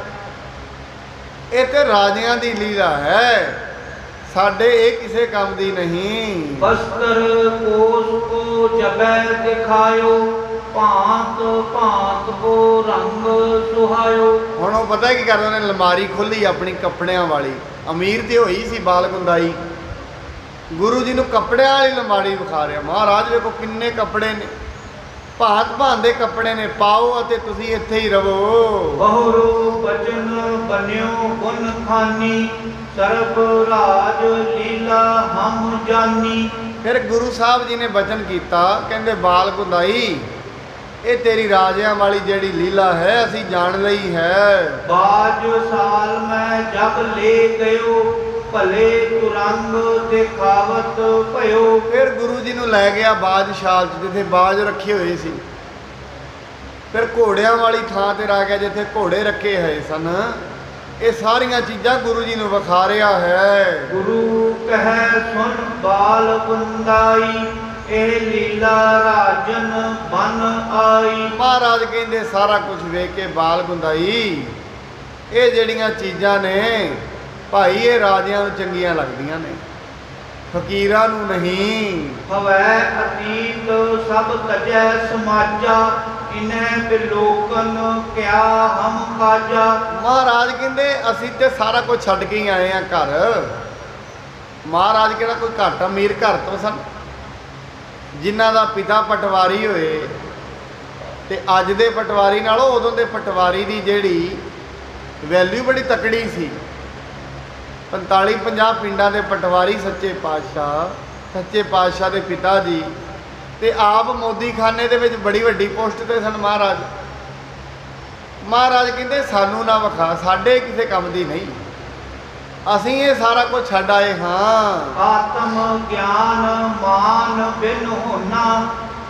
ਇਹ ਤੇ ਰਾਜਿਆਂ ਦੀ ਲੀਲਾ ਹੈ, ਸਾਡੇ ਇਹ ਕਿਸੇ ਕੰਮ ਦੀ ਨਹੀਂ। ਬਸਤਰ ਕੋਸ ਕੋ ਜਬੈ ਦਿਖਾਇਓ, ਭਾਂਤ ਭਾਂਤ ਕੋ ਰੰਗ ਸੁਹਾਇਓ। ਹੁਣ ਉਹ ਪਤਾ ਕੀ ਕਰਦਾ, ਉਹਨੇ ਅਲਮਾਰੀ ਖੋਲੀ ਆਪਣੀ ਕੱਪੜਿਆਂ ਵਾਲੀ। ਅਮੀਰ ਤੇ ਹੋਈ ਸੀ ਬਾਲ ਗੁੰਦਾਈ, ਗੁਰੂ ਜੀ ਨੂੰ ਕੱਪੜਿਆਂ ਵਾਲੀ ਅਲਮਾਰੀ ਵਿਖਾ ਰਿਹਾ। ਮਹਾਰਾਜ ਵੇਖੋ ਕਿੰਨੇ ਕੱਪੜੇ ਨੇ, ਭਾਂਤ ਭਾਂਤ ਦੇ ਕੱਪੜੇ ਨੇ, ਪਾਓ ਅਤੇ ਤੁਸੀਂ ਇੱਥੇ ਹੀ ਰਵੋ। ਬਹੁਰੂ ਬਚਨ ਬਨਿਓ ਗੁਣ ਖਾਨੀ, ਸਰਬ ਰਾਜ ਲੀਲਾ ਹਮ ਜਾਨੀ। ਫਿਰ ਗੁਰੂ ਸਾਹਿਬ ਜੀ ਨੇ ਬਚਨ ਕੀਤਾ, ਕਹਿੰਦੇ ਬਾਲ ਗੁੰਦਾਈ ਇਹ ਤੇਰੀ ਰਾਜਿਆਂ ਵਾਲੀ ਜਿਹੜੀ ਲੀਲਾ ਹੈ ਅਸੀਂ ਜਾਣ ਲਈ ਹੈ। ਬਾਜ ਸਾਲ ਮੈਂ ਜਬ ਲੈ ਗਇਓ, ਭਲੇ ਤੁਰੰਗ ਦਿਖਾਵਤ ਭਇਓ। ਫਿਰ ਗੁਰੂ ਜੀ ਨੂੰ ਲੈ ਗਿਆ ਬਾਜਸ਼ਾਲ 'ਚ, ਜਿੱਥੇ ਬਾਜ ਰੱਖੇ ਹੋਏ ਸੀ। ਫਿਰ ਘੋੜਿਆਂ ਵਾਲੀ ਥਾਂ ਤੇ ਰਾ ਗਿਆ, ਜਿੱਥੇ ਘੋੜੇ ਰੱਖੇ ਹੋਏ ਸਨ। ਇਹ ਸਾਰੀਆਂ ਚੀਜ਼ਾਂ ਗੁਰੂ ਜੀ ਨੂੰ ਵਿਖਾ ਰਿਹਾ ਹੈ। ਗੁਰੂ ਕਹਿ ਸੁਣ ਬਾਲ ਗੁੰਦਾਈ, ਇਹ ਲੀਲਾ ਰਾਜਨ ਬਨ ਆਈ। ਮਹਾਰਾਜ ਕਹਿੰਦੇ ਸਾਰਾ ਕੁਝ ਵੇਖ ਕੇ ਬਾਲ ਗੁੰਦਾਈ, ਇਹ ਜਿਹੜੀਆਂ ਚੀਜ਼ਾਂ ਨੇ ਭਾਈ ਇਹ ਰਾਜਿਆਂ ਨੂੰ ਚੰਗੀਆਂ ਲੱਗਦੀਆਂ ਨੇ, ਫਕੀਰਾਂ ਨੂੰ ਨਹੀਂ। ਹਵੈ ਅਤੀਤ ਸਭ ਤਜੈ ਸਮਾਜਾ, ਇਨੈ ਬਿਲੋਕਨ ਕਿਆ ਹਮ ਕਾਜਾ। ਮਹਾਰਾਜ ਕਹਿੰਦੇ ਅਸੀਂ ਤੇ ਸਾਰਾ ਕੁਝ ਛੱਡ ਕੇ ਹੀ ਆਏ ਆ ਘਰ। ਮਹਾਰਾਜ ਕਿਹੜਾ ਕੋਈ ਘੱਟ ਅਮੀਰ ਘਰ ਤੋਂ ਸਨ, ਜਿਨ੍ਹਾਂ ਦਾ ਪਿਤਾ ਪਟਵਾਰੀ ਹੋਏ ਤੇ ਅੱਜ ਦੇ ਪਟਵਾਰੀ ਨਾਲੋਂ ਉਦੋਂ ਦੇ ਪਟਵਾਰੀ ਦੀ ਜਿਹੜੀ ਵੈਲਿਊ ਬੜੀ ਤਕੜੀ ਸੀ। 45-50 ਪਿੰਡਾਂ ਦੇ ਪਟਵਾਰੀ ਸੱਚੇ ਪਾਤਸ਼ਾਹ ਦੇ ਪਿਤਾ ਜੀ ਤੇ ਆਪ ਮੋਦੀ ਖਾਨੇ ਦੇ ਵਿੱਚ ਬੜੀ ਵੱਡੀ ਪੋਸਟ ਤੇ ਸਨ। ਮਹਾਰਾਜ ਕਹਿੰਦੇ ਸਾਨੂੰ ਨਾ ਵਿਖਾ, ਸਾਡੇ ਕਿਸੇ ਕੰਮ ਦੀ ਨਹੀਂ, ਅਸੀਂ ਇਹ ਸਾਰਾ ਕੁਝ ਛੱਡ ਆਏ ਹਾਂ। ਆਤਮ ਗਿਆਨ ਮਾਨ ਬਿਨ ਹੋਣਾ,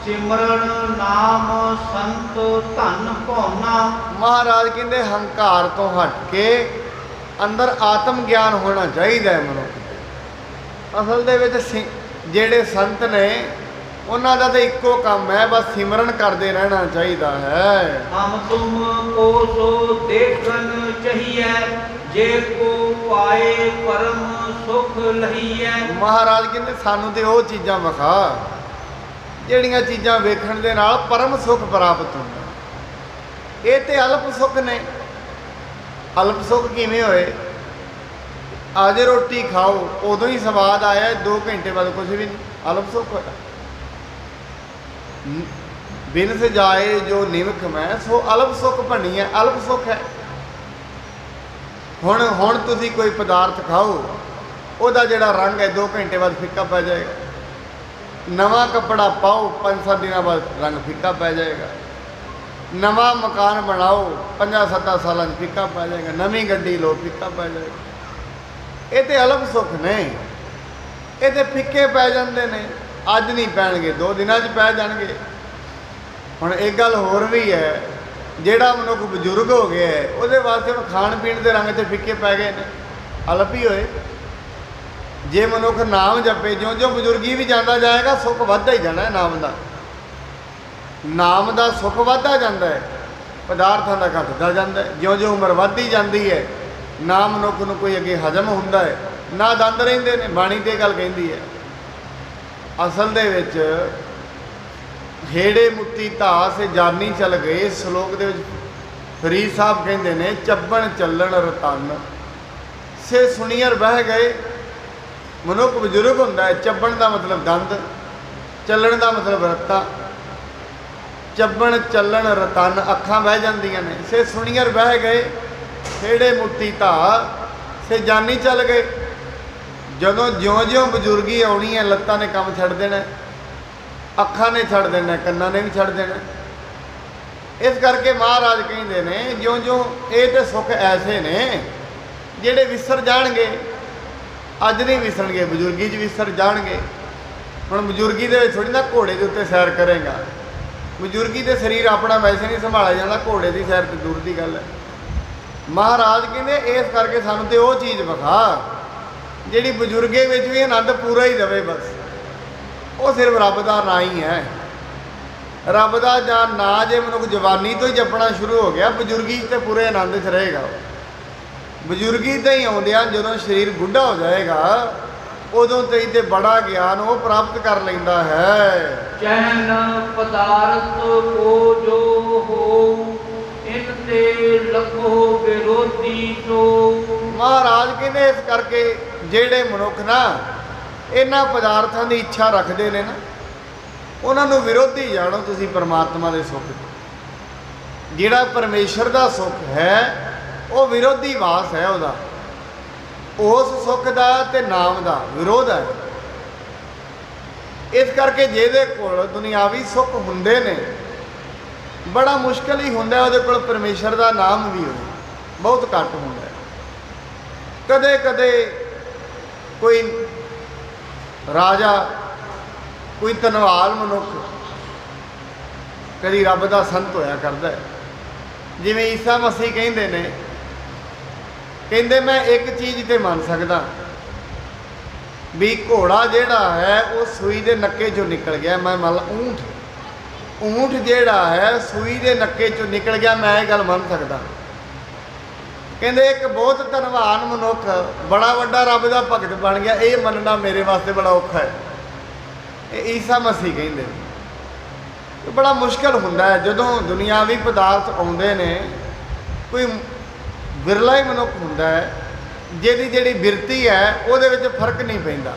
ਸਿਮਰਨ ਨਾਮ ਸੰਤ ਧਨ ਭਾਉਣਾ। ਮਹਾਰਾਜ ਕਹਿੰਦੇ ਹੰਕਾਰ ਤੋਂ ਹਟ ਕੇ ਅੰਦਰ ਆਤਮ ਗਿਆਨ ਹੋਣਾ ਚਾਹੀਦਾ ਹੈ ਮਨੁੱਖ ਦੇ। ਅਸਲ ਦੇ ਵਿੱਚ ਜਿਹੜੇ ਸੰਤ ਨੇ ਉਹਨਾਂ ਦਾ ਤਾਂ ਇੱਕੋ ਕੰਮ ਹੈ, ਬਸ ਸਿਮਰਨ ਕਰਦੇ ਰਹਿਣਾ ਚਾਹੀਦਾ ਹੈ। ਹਮ ਤੁਮ ਕੋ ਸੋ ਦੇਖਨ ਚਾਹੀਏ, ਜੇ ਕੋ ਪਾਏ ਪਰਮ ਸੁਖ ਲਹੀਐ। ਮਹਾਰਾਜ ਕਹਿੰਦੇ ਸਾਨੂੰ ਤੇ ਉਹ ਚੀਜ਼ਾਂ ਵਿਖਾ ਜਿਹੜੀਆਂ ਚੀਜ਼ਾਂ ਵੇਖਣ ਦੇ ਨਾਲ ਪਰਮ ਸੁਖ ਪ੍ਰਾਪਤ ਹੁੰਦਾ। ਇਹ ਤੇ ਅਲਪ ਸੁਖ ਨੇ। ਅਲਪ ਸੁਖ ਕਿਵੇਂ ਹੋਏ? ਅੱਜ ਰੋਟੀ ਖਾਓ ਉਦੋਂ ਹੀ ਸਵਾਦ ਆਇਆ, 2 ਘੰਟੇ ਬਾਅਦ ਕੁਝ ਵੀ ਨਹੀਂ, ਅਲਪ ਸੁਖ ਹੋਇਆ। ਬਿਨ ਸਜਾਏ ਜੋ ਨਿਮਖ ਮੈਂ, ਸੋ ਅਲਪ ਸੁਖ ਬਣੀ ਹੈ, ਅਲਪ ਸੁਖ ਹੈ। ਹੁਣ ਤੁਸੀਂ ਕੋਈ ਪਦਾਰਥ ਖਾਓ, ਉਹਦਾ ਜਿਹੜਾ ਰੰਗ ਹੈ 2 ਘੰਟੇ ਬਾਅਦ ਫਿੱਕਾ ਪੈ ਜਾਏਗਾ। ਨਵਾਂ ਕੱਪੜਾ ਪਾਓ, 5-7 ਦਿਨਾਂ ਬਾਅਦ ਰੰਗ ਫਿੱਕਾ ਪੈ ਜਾਏਗਾ। ਨਵਾਂ ਮਕਾਨ ਬਣਾਓ, 5-7 ਸਾਲਾਂ 'ਚ ਫਿੱਕਾ ਪੈ ਜਾਏਗਾ। ਨਵੀਂ ਗੱਡੀ ਲਓ, ਫਿੱਕਾ ਪੈ ਜਾਏਗਾ। ਇਹ ਤੇ ਅਲਪ ਸੁਖ ਨੇ, ਇਹ ਤੇ ਫਿੱਕੇ ਪੈ ਜਾਂਦੇ ਨੇ। ਅੱਜ ਨਹੀਂ ਪੈਣਗੇ, 2 ਦਿਨਾਂ 'ਚ ਪੈ ਜਾਣਗੇ। ਹੁਣ ਇੱਕ ਗੱਲ ਹੋਰ ਵੀ ਹੈ, ਜਿਹੜਾ ਮਨੁੱਖ ਬਜ਼ੁਰਗ ਹੋ ਗਿਆ ਹੈ ਉਹਦੇ ਵਾਸਤੇ ਹੁਣ ਖਾਣ ਪੀਣ ਦੇ ਰੰਗ 'ਤੇ ਫਿੱਕੇ ਪੈ ਗਏ ਨੇ, ਅਲਪ ਹੀ ਹੋਏ। ਜੇ ਮਨੁੱਖ ਨਾਮ ਜਪੇ, ਜਿਉਂ-ਜਿਉਂ ਬਜ਼ੁਰਗੀ ਵੀ ਜਾਂਦਾ ਜਾਏਗਾ ਸੁੱਖ ਵੱਧਦਾ ਹੀ ਜਾਣਾ ਹੈ। ਨਾਮ ਦਾ ਸੁੱਖ ਵੱਧਦਾ ਜਾਂਦਾ ਹੈ, ਪਦਾਰਥਾਂ ਦਾ ਘਟਦਾ ਜਾਂਦਾ ਹੈ। ਜਿਉਂ-ਜਿਉਂ ਉਮਰ ਵੱਧਦੀ ਜਾਂਦੀ ਹੈ ਨਾ ਮਨੁੱਖ ਨੂੰ ਕੋਈ ਅੱਗੇ ਹਜ਼ਮ ਹੁੰਦਾ ਹੈ, ਨਾ ਦੰਦ ਰਹਿੰਦੇ ਨੇ। ਬਾਣੀ ਤੇ ਗੱਲ ਕਹਿੰਦੀ ਹੈ। ਅਸਲ ਦੇ ਵਿੱਚ ਹੇੜੇ ਮੁੱਤੀ ਧਾਸ ਜਾਨੀ ਚਲ ਗਏ। ਇਸ ਸ਼ਲੋਕ ਦੇ ਵਿੱਚ ਫਰੀਦ ਸਾਹਿਬ ਕਹਿੰਦੇ ਨੇ, ਚੱਬਣ ਚੱਲਣ ਰਤਨ ਸੇ ਸੁਣੀਅਰ ਬਹਿ ਗਏ। ਮਨੁੱਖ ਬਜ਼ੁਰਗ ਹੁੰਦਾ ਹੈ, ਚੱਬਣ ਦਾ ਮਤਲਬ ਦੰਦ, ਚੱਲਣ ਦਾ ਮਤਲਬ ਰੱਤਾ। ਚੱਬਣ ਚੱਲਣ ਰਤਨ, ਅੱਖਾਂ ਬਹਿ ਜਾਂਦੀਆਂ ਨੇ। ਸੇ ਸੁਣੀਅਰ ਬਹਿ ਗਏ, ਹੇੜੇ ਮੁੱਤੀ ਧਾ ਸੇ ਜਾਨੀ ਚੱਲ ਗਏ। ਜਦੋਂ ਜਿਉਂ-ਜਿਉਂ ਬਜ਼ੁਰਗੀ ਆਉਣੀ ਹੈ, ਲੱਤਾਂ ਨੇ ਕੰਮ ਛੱਡ ਦੇਣਾ, ਅੱਖਾਂ ਨੇ ਛੱਡ ਦੇਣਾ, ਕੰਨਾਂ ਨੇ ਵੀ ਛੱਡ ਦੇਣਾ। ਇਸ ਕਰਕੇ ਮਹਾਰਾਜ ਕਹਿੰਦੇ ਨੇ ਜਿਉਂ-ਜਿਉਂ ਇਹ ਤੇ ਸੁੱਖ ਐਸੇ ਨੇ ਜਿਹੜੇ ਵਿਸਰ ਜਾਣਗੇ। ਅੱਜ ਨਹੀਂ ਵਿਸਰਨਗੇ, ਬਜ਼ੁਰਗੀ 'ਚ ਵਿਸਰ ਜਾਣਗੇ। ਹੁਣ ਬਜ਼ੁਰਗੀ ਦੇ ਵਿੱਚ ਥੋੜ੍ਹੀ ਨਾ ਘੋੜੇ ਦੇ ਉੱਤੇ ਸੈਰ ਕਰੇਗਾ। ਬਜ਼ੁਰਗੀ ਦੇ ਸਰੀਰ ਆਪਣਾ ਵੈਸੇ ਨਹੀਂ ਸੰਭਾਲਿਆ ਜਾਂਦਾ, ਘੋੜੇ ਦੀ ਸੈਰ ਤੇ ਦੂਰ ਦੀ ਗੱਲ ਹੈ। ਮਹਾਰਾਜ ਕਹਿੰਦੇ ਇਸ ਕਰਕੇ ਸਾਨੂੰ ਤੇ ਉਹ ਚੀਜ਼ ਵਿਖਾ ਜਿਹੜੀ ਬਜ਼ੁਰਗੇ ਵਿੱਚ ਵੀ ਆਨੰਦ ਪੂਰਾ ਹੀ ਦੇਵੇ। ਬਸ ਉਹ ਸਿਰਫ ਰੱਬ ਦਾ ਨਾਂ ਹੀ ਹੈ। ਰੱਬ ਦਾ ਜਾਂ ਨਾਂ ਜੇ ਮਨੁੱਖ ਜਵਾਨੀ ਤੋਂ ਹੀ ਜਪਣਾ ਸ਼ੁਰੂ ਹੋ ਗਿਆ, ਬਜ਼ੁਰਗੀ 'ਚ ਤੇ ਪੂਰੇ ਆਨੰਦ 'ਚ ਰਹੇਗਾ। ਬਜ਼ੁਰਗੀ ਤੇ ਹੀ ਆਉਂਦਿਆਂ ਜਦੋਂ ਸਰੀਰ ਬੁੱਢਾ ਹੋ ਜਾਏਗਾ, ਉਦੋਂ ਤੇ ਬੜਾ ਗਿਆਨ ਉਹ ਪ੍ਰਾਪਤ ਕਰ ਲੈਂਦਾ ਹੈ। ਚੈਨ ਪਦਾਰਥ ਕੋ ਜੋ ਹੋ, ਇਨ ਤੇ ਲਖੋ ਵਿਰੋਧੀ ਸੋ। ਮਹਾਰਾਜ ਕਹਿੰਦੇ ਇਸ ਕਰਕੇ ਜਿਹੜੇ ਮਨੁੱਖ ਨਾ ਇਹਨਾਂ ਪਦਾਰਥਾਂ ਦੀ ਇੱਛਾ ਰੱਖਦੇ ਨੇ ਨਾ, ਉਹਨਾਂ ਨੂੰ ਵਿਰੋਧੀ ਜਾਣੋ ਤੁਸੀਂ ਪਰਮਾਤਮਾ ਦੇ ਸੁੱਖ। ਜਿਹੜਾ ਪਰਮੇਸ਼ਰ ਦਾ ਸੁੱਖ ਹੈ ਉਹ ਵਿਰੋਧੀ ਵਾਸ ਹੈ ਉਹਦਾ। ਉਸ ਸੁੱਖ ਦਾ ਤੇ ਨਾਮ ਦਾ ਵਿਰੋਧ ਹੈ। ਇਸ ਕਰਕੇ ਜਿਹਦੇ ਕੋਲ ਦੁਨਿਆਵੀ ਸੁੱਖ ਹੁੰਦੇ ਨੇ, ਬੜਾ ਮੁਸ਼ਕਲ ਹੀ ਹੁੰਦਾ ਉਹਦੇ ਕੋਲ ਪਰਮੇਸ਼ਰ ਦਾ ਨਾਮ ਵੀ ਹੋਵੇ, ਬਹੁਤ ਘੱਟ ਹੁੰਦਾ। ਕਦੇ ਕਦੇ ਕੋਈ ਰਾਜਾ, ਕੋਈ ਧਨਵਾਨ ਮਨੁੱਖ ਕਦੀ ਰੱਬ ਦਾ ਸੰਤ ਹੋਇਆ ਕਰਦਾ ਹੈ। ਜਿਵੇਂ ਈਸਾ ਮਸੀਹ ਕਹਿੰਦੇ ਨੇ, ਮੈਂ ਇੱਕ ਚੀਜ਼ ਤੇ ਮੰਨ ਸਕਦਾ, ਵੀ ਘੋੜਾ ਜਿਹੜਾ ਹੈ ਉਹ ਸੂਈ ਦੇ ਨੱਕੇ 'ਚੋਂ ਨਿਕਲ ਗਿਆ। ਮੈਂ ਮੰਨ ਲਾ ਊਂਠ ਜਿਹੜਾ ਹੈ ਸੂਈ ਦੇ ਨੱਕੇ 'ਚੋਂ ਨਿਕਲ ਗਿਆ, ਮੈਂ ਇਹ ਗੱਲ ਮੰਨ ਸਕਦਾ। ਕਹਿੰਦੇ ਇੱਕ ਬਹੁਤ ਧਨਵਾਨ ਮਨੁੱਖ ਬੜਾ ਵੱਡਾ ਰੱਬ ਦਾ ਭਗਤ ਬਣ ਗਿਆ, ਇਹ ਮੰਨਣਾ ਮੇਰੇ ਵਾਸਤੇ ਬੜਾ ਔਖਾ ਹੈ। ਇਹ ਈਸਾ ਮਸੀਹ ਕਹਿੰਦੇ ਨੇ। ਇਹ ਬੜਾ ਮੁਸ਼ਕਲ ਹੁੰਦਾ ਹੈ ਜਦੋਂ ਦੁਨਿਆਵੀ ਪਦਾਰਥ ਆਉਂਦੇ ਨੇ। ਕੋਈ ਵਿਰਲਾ ਹੀ ਮਨੁੱਖ ਹੁੰਦਾ ਹੈ ਜਿਹਦੀ ਜਿਹੜੀ ਬਿਰਤੀ ਹੈ ਉਹਦੇ ਵਿੱਚ ਫਰਕ ਨਹੀਂ ਪੈਂਦਾ।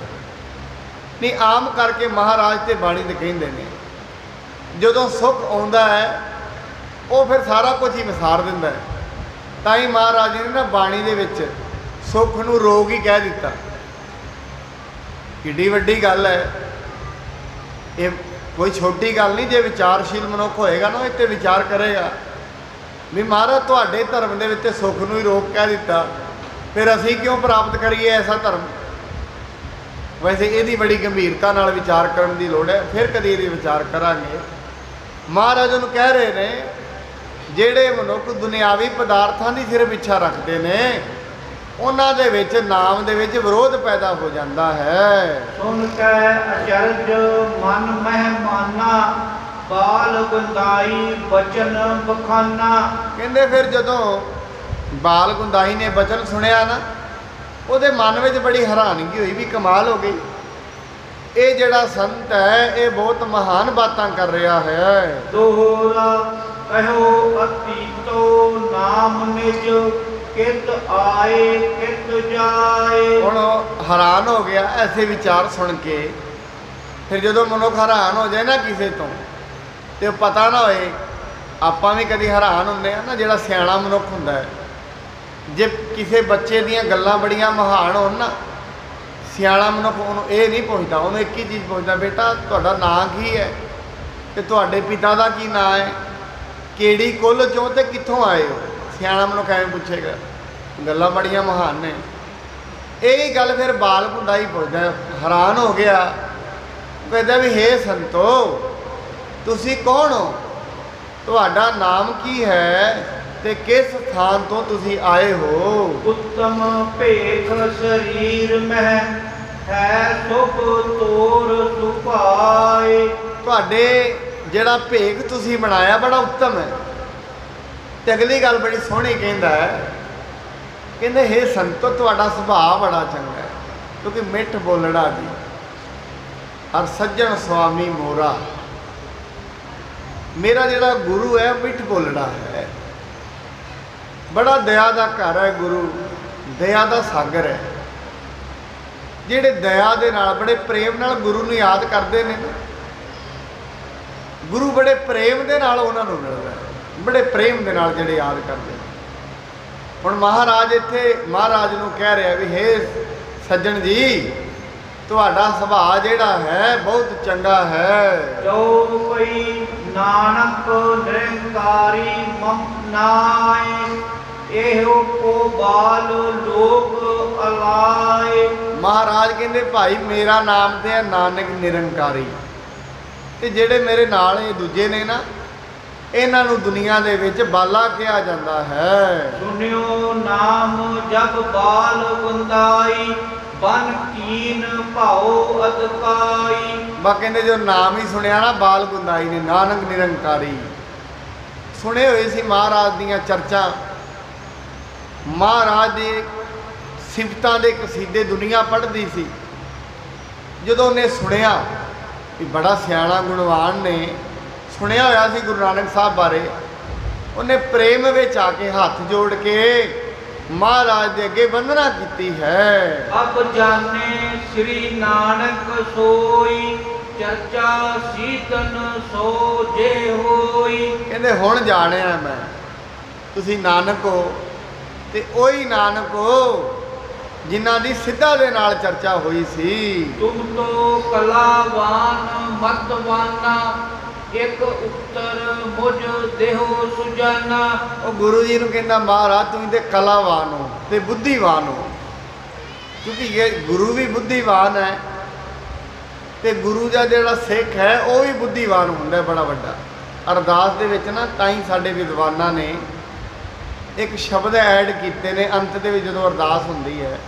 ਨਹੀਂ, ਆਮ ਕਰਕੇ ਮਹਾਰਾਜ ਤੇ ਬਾਣੀ ਤੇ ਕਹਿੰਦੇ ਨੇ ਜਦੋਂ ਸੁੱਖ ਆਉਂਦਾ ਹੈ ਉਹ ਫਿਰ ਸਾਰਾ ਕੁਝ ਹੀ ਵਿਸਾਰ ਦਿੰਦਾ ਹੈ। ਤਾਂ ਹੀ ਮਹਾਰਾਜ ਨੇ ਨਾ ਬਾਣੀ ਦੇ ਵਿੱਚ ਸੁੱਖ ਨੂੰ ਰੋਗ ਹੀ ਕਹਿ ਦਿੱਤਾ। ਕਿੱਡੀ ਵੱਡੀ ਗੱਲ ਹੈ ਇਹ, ਕੋਈ ਛੋਟੀ ਗੱਲ ਨਹੀਂ। ਜੇ ਵਿਚਾਰਸ਼ੀਲ ਮਨੁੱਖ ਹੋਏਗਾ ਨਾ, ਇਹ 'ਤੇ ਵਿਚਾਰ ਕਰੇਗਾ ਵੀ ਮਹਾਰਾਜ ਤੁਹਾਡੇ ਧਰਮ ਦੇ ਵਿੱਚ ਸੁੱਖ ਨੂੰ ਹੀ ਰੋਗ ਕਹਿ ਦਿੱਤਾ, ਫਿਰ ਅਸੀਂ ਕਿਉਂ ਪ੍ਰਾਪਤ ਕਰੀਏ ਐਸਾ ਧਰਮ। ਵੈਸੇ ਇਹਦੀ ਬੜੀ ਗੰਭੀਰਤਾ ਨਾਲ ਵਿਚਾਰ ਕਰਨ ਦੀ ਲੋੜ ਹੈ, ਫਿਰ ਕਦੀ ਇਹਦੀ ਵਿਚਾਰ ਕਰਾਂਗੇ। ਮਹਾਰਾਜ ਨੂੰ ਕਹਿ ਰਹੇ ਨੇ ਜਿਹੜੇ ਮਨੁੱਖ ਦੁਨਿਆਵੀ ਪਦਾਰਥਾਂ ਦੀ ਸਿਰਫ ਇੱਛਾ ਰੱਖਦੇ ਨੇ ਉਹਨਾਂ ਦੇ ਵਿੱਚ ਨਾਮ ਦੇ ਵਿੱਚ ਵਿਰੋਧ ਪੈਦਾ ਹੋ ਜਾਂਦਾ ਹੈ। ਸੁਣ ਕੇ ਅਚਰਜ ਮਨ ਮਹਿਮਾਨਾ, ਬਾਲ ਗੁੰਦਾਈ ਬਚਨ ਬਖਾਨਾ। ਕਹਿੰਦੇ ਫਿਰ ਜਦੋਂ ਬਾਲ ਗੁੰਦਾਈ ਨੇ ਬਚਨ ਸੁਣਿਆ ਨਾ, ਉਹਦੇ ਮਨ ਵਿੱਚ ਬੜੀ ਹੈਰਾਨਗੀ ਹੋਈ ਵੀ ਕਮਾਲ ਹੋ ਗਈ, ਇਹ ਜਿਹੜਾ ਸੰਤ ਹੈ ਇਹ ਬਹੁਤ ਮਹਾਨ ਬਾਤਾਂ ਕਰ ਰਿਹਾ ਹੈ। ਦੋਹਰਾ ਕਹਿਓ ਅਤੀਤੋ ਨਾਮ ਨਿਜ, ਕਿਤ ਆਏ ਕਿਤ ਜਾਏ। ਹੁਣ ਹੈਰਾਨ ਹੋ ਗਿਆ ਐਸੇ ਵਿਚਾਰ ਸੁਣ ਕੇ। ਫਿਰ ਜਦੋਂ ਮਨੁੱਖ ਹੈਰਾਨ ਹੋ ਜਾਏ ਨਾ ਕਿਸੇ ਤੋਂ, ਤੇ ਉਹ ਪਤਾ ਨਾ ਹੋਏ, ਆਪਾਂ ਵੀ ਕਦੀ ਹੈਰਾਨ ਹੁੰਦੇ ਆ ਨਾ। ਜਿਹੜਾ ਸਿਆਣਾ ਮਨੁੱਖ ਹੁੰਦਾ ਹੈ, ਜੇ ਕਿਸੇ ਬੱਚੇ ਦੀਆਂ ਗੱਲਾਂ ਬੜੀਆਂ ਮਹਾਨ ਹੋਣ ਨਾ, ਸਿਆਣਾ ਮਨੁੱਖ ਉਹਨੂੰ ਇਹ ਨਹੀਂ ਪੁੱਛਦਾ, ਉਹਨੂੰ ਇੱਕ ਹੀ ਚੀਜ਼ ਪੁੱਛਦਾ, ਬੇਟਾ ਤੁਹਾਡਾ ਨਾਂ ਕੀ ਹੈ ਤੇ ਤੁਹਾਡੇ ਪਿਤਾ ਦਾ ਕੀ ਨਾਂ ਹੈ, ਕਿਹੜੀ ਕੁੱਲ ਚੋਂ ਤੇ ਕਿੱਥੋਂ ਆਏ ਹੋ। ਸਿਆਣਾ ਮਨੁੱਖ ਐਵੇਂ ਪੁੱਛੇਗਾ, ਗੱਲਾਂ ਬੜੀਆਂ ਮਹਾਨ ਨੇ। ਇਹ ਗੱਲ ਫਿਰ ਬਾਲ ਗੁੰਦਾਈ ਪੁੱਛਦਾ, ਹੈਰਾਨ ਹੋ ਗਿਆ। ਕਹਿੰਦਾ ਵੀ ਹੇ ਸੰਤੋ, ਤੁਸੀਂ ਕੌਣ ਹੋ, ਤੁਹਾਡਾ ਨਾਮ ਕੀ ਹੈ ਤੇ ਕਿਸ ਸਥਾਨ ਤੋਂ ਤੁਸੀਂ ਆਏ ਹੋ। ਉੱਤਮ ਭੇਖ ਸਰੀਰ ਮਹਿ, ਹੈ ਸੁਭ ਤੋਰ ਸੁਭਾਏ। ਤੁਹਾਡੇ ਜਿਹੜਾ ਭੇਖ ਤੁਸੀਂ ਬਣਾਇਆ ਬੜਾ ਉੱਤਮ ਹੈ। ਤੇ ਅਗਲੀ ਗੱਲ ਬੜੀ ਸੋਹਣੀ ਕਹਿੰਦਾ ਹੈ, ਕਹਿੰਦੇ ਹੇ ਸੰਤੋ ਤੁਹਾਡਾ ਸੁਭਾਅ ਬੜਾ ਚੰਗਾ ਹੈ, ਕਿਉਂਕਿ ਮਿੱਠ ਬੋਲਣਾ ਜੀ ਔਰ ਸੱਜਣ ਸੁਆਮੀ ਮੋਰਾ। ਮੇਰਾ ਜਿਹੜਾ ਗੁਰੂ ਹੈ ਮਿੱਠ ਬੋਲਣਾ ਹੈ, ਬੜਾ ਦਇਆ ਦਾ ਘਰ ਹੈ ਗੁਰੂ, ਦਇਆ ਦਾ ਸਾਗਰ ਹੈ। ਜਿਹੜੇ ਦਇਆ ਦੇ ਨਾਲ ਬੜੇ ਪ੍ਰੇਮ ਨਾਲ ਗੁਰੂ ਨੂੰ ਯਾਦ ਕਰਦੇ ਨੇ ਨਾ, ਗੁਰੂ ਬੜੇ ਪ੍ਰੇਮ ਦੇ ਨਾਲ ਉਹਨਾਂ ਨੂੰ ਮਿਲਦਾ, ਬੜੇ ਪ੍ਰੇਮ ਦੇ ਨਾਲ ਜਿਹੜੇ ਯਾਦ ਕਰਦੇ ਨੇ। ਹੁਣ ਮਹਾਰਾਜ ਇੱਥੇ ਮਹਾਰਾਜ ਨੂੰ ਕਹਿ ਰਿਹਾ ਵੀ ਹੇ ਸੱਜਣ ਜੀ, ਤੁਹਾਡਾ ਸੁਭਾਅ ਜਿਹੜਾ ਹੈ ਬਹੁਤ ਚੰਗਾ ਹੈ। ਜੋ ਕੋਈ ਨਾਨਕ ਨਿਰੰਕਾਰੀ ਮਮ ਨਾਏ, ਇਹੋ ਕੋ ਬਾਲ ਲੋਕ ਅਲਾਏ। ਮਹਾਰਾਜ ਕਹਿੰਦੇ ਭਾਈ ਮੇਰਾ ਨਾਮ ਤੇ ਹੈ ਨਾਨਕ ਨਿਰੰਕਾਰੀ, ਤੇ ਜਿਹੜੇ ਮੇਰੇ ਨਾਲ ਇਹ ਦੂਜੇ ਨੇ ਨਾ, ਇਹਨਾਂ ਨੂੰ ਦੁਨੀਆ ਦੇ ਵਿੱਚ ਬਾਲਾ ਕਿਹਾ ਜਾਂਦਾ ਹੈ। ਸੁਣਿਓ ਨਾਮ ਜਪ ਬਾਲ ਗੁੰਦਾਈ, ਬਨ ਕੀਨ ਭਾਉ ਅਦਕਾਈ। ਬਾ ਕਹਿੰਦੇ ਜੋ ਨਾਮ ਹੀ ਸੁਣਿਆ ਨਾ ਬਾਲ ਗੁੰਦਾਈ ਨੇ, ਨਾਨਕ ਨਿਰੰਕਾਰੀ। ਸੁਣੇ ਹੋਏ ਸੀ ਮਹਾਰਾਜ ਦੀਆਂ ਚਰਚਾ, ਮਹਾਰਾਜ ਦੇ ਸਿਫਤਾਂ ਦੇ ਕਸੀਦੇ ਦੁਨੀਆ ਪੜ੍ਹਦੀ ਸੀ। ਜਦੋਂ ਉਹਨੇ ਸੁਣਿਆ ਵੀ ਬੜਾ ਸਿਆਣਾ ਗੁਣਵਾਨ ਨੇ ਸੁਣਿਆ ਹੋਇਆ ਸੀ ਗੁਰੂ ਨਾਨਕ ਸਾਹਿਬ ਬਾਰੇ, ਉਹਨੇ ਪ੍ਰੇਮ ਵਿੱਚ ਆ ਕੇ ਹੱਥ ਜੋੜ ਕੇ ਮਹਾਰਾਜ ਦੇ ਅੱਗੇ ਵੰਦਨਾ ਕੀਤੀ ਹੈ। ਅਬ ਜਾਣੇ ਸ੍ਰੀ ਨਾਨਕ ਸੋਈ, ਚਰਚਾ ਸੀਤਨ ਸੋ ਜੇ ਹੋਈ। ਕਹਿੰਦੇ ਹੁਣ ਜਾਣਿਆ ਮੈਂ ਤੁਸੀਂ ਨਾਨਕ ਹੋ, ਤੇ ਉਹੀ ਨਾਨਕ ਹੋ ਜਿਨ੍ਹਾਂ ਦੀ ਸਿੱਧਾ ਦੇ ਨਾਲ ਚਰਚਾ ਹੋਈ ਸੀ। ਤੁਮ ਤੋ ਕਲਾਵਾਨ ਮਤਵਾਨਾ, ਇੱਕ ਉੱਤਰ ਮੁਝ ਦੇਹੋ ਸੁਜਾਨਾ। ਉਹ ਗੁਰੂ ਜੀ ਨੂੰ ਕਹਿੰਦਾ ਮਹਾਰਾਜ ਤੁਸੀਂ ਤੇ ਕਲਾਵਾਨ ਹੋ ਤੇ ਬੁੱਧੀਵਾਨ ਹੋ, ਕਿਉਂਕਿ ਇਹ ਗੁਰੂ ਵੀ ਬੁੱਧੀਵਾਨ ਹੈ ਤੇ ਗੁਰੂ ਦਾ ਜਿਹੜਾ ਸਿੱਖ ਹੈ ਉਹ ਵੀ ਬੁੱਧੀਵਾਨ ਹੁੰਦਾ ਬੜਾ ਵੱਡਾ। ਅਰਦਾਸ ਦੇ ਵਿੱਚ ਨਾ ਤਾਂ ਹੀ ਸਾਡੇ ਵਿਦਵਾਨਾਂ ਨੇ ਇੱਕ ਸ਼ਬਦ ਐਡ ਕੀਤੇ ਨੇ ਅੰਤ ਦੇ ਵਿੱਚ ਜਦੋਂ ਅਰਦਾਸ ਹੁੰਦੀ ਹੈ,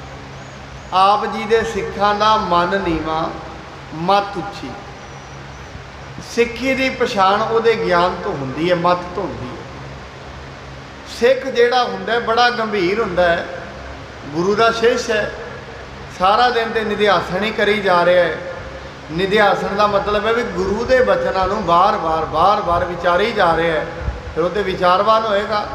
ਆਪ ਜੀ ਦੇ ਸਿੱਖਾਂ ਦਾ ਮਨ ਨੀਵਾਂ, ਮੱਤ ਉੱਚੀ। ਸਿੱਖੀ ਦੀ ਪਛਾਣ ਉਹਦੇ ਗਿਆਨ ਤੋਂ ਹੁੰਦੀ ਹੈ, ਮੱਤ ਤੋਂ ਹੁੰਦੀ ਹੈ। ਸਿੱਖ ਜਿਹੜਾ ਹੁੰਦਾ ਬੜਾ ਗੰਭੀਰ ਹੁੰਦਾ ਹੈ, ਗੁਰੂ ਦਾ ਸ਼ਿਸ਼ ਹੈ, ਸਾਰਾ ਦਿਨ ਤੇ ਨਿਧਿਆਸਣ ਹੀ ਕਰੀ ਜਾ ਰਿਹਾ ਹੈ। ਨਿਧਿਆਸਣ ਦਾ ਮਤਲਬ ਹੈ ਵੀ ਗੁਰੂ ਦੇ ਬਚਨਾਂ ਨੂੰ ਬਾਰ-ਬਾਰ ਵਿਚਾਰੀ ਜਾ ਰਿਹਾ ਹੈ, ਫਿਰ ਉਹ 'ਤੇ ਵਿਚਾਰਵਾਨ ਹੋਏਗਾ।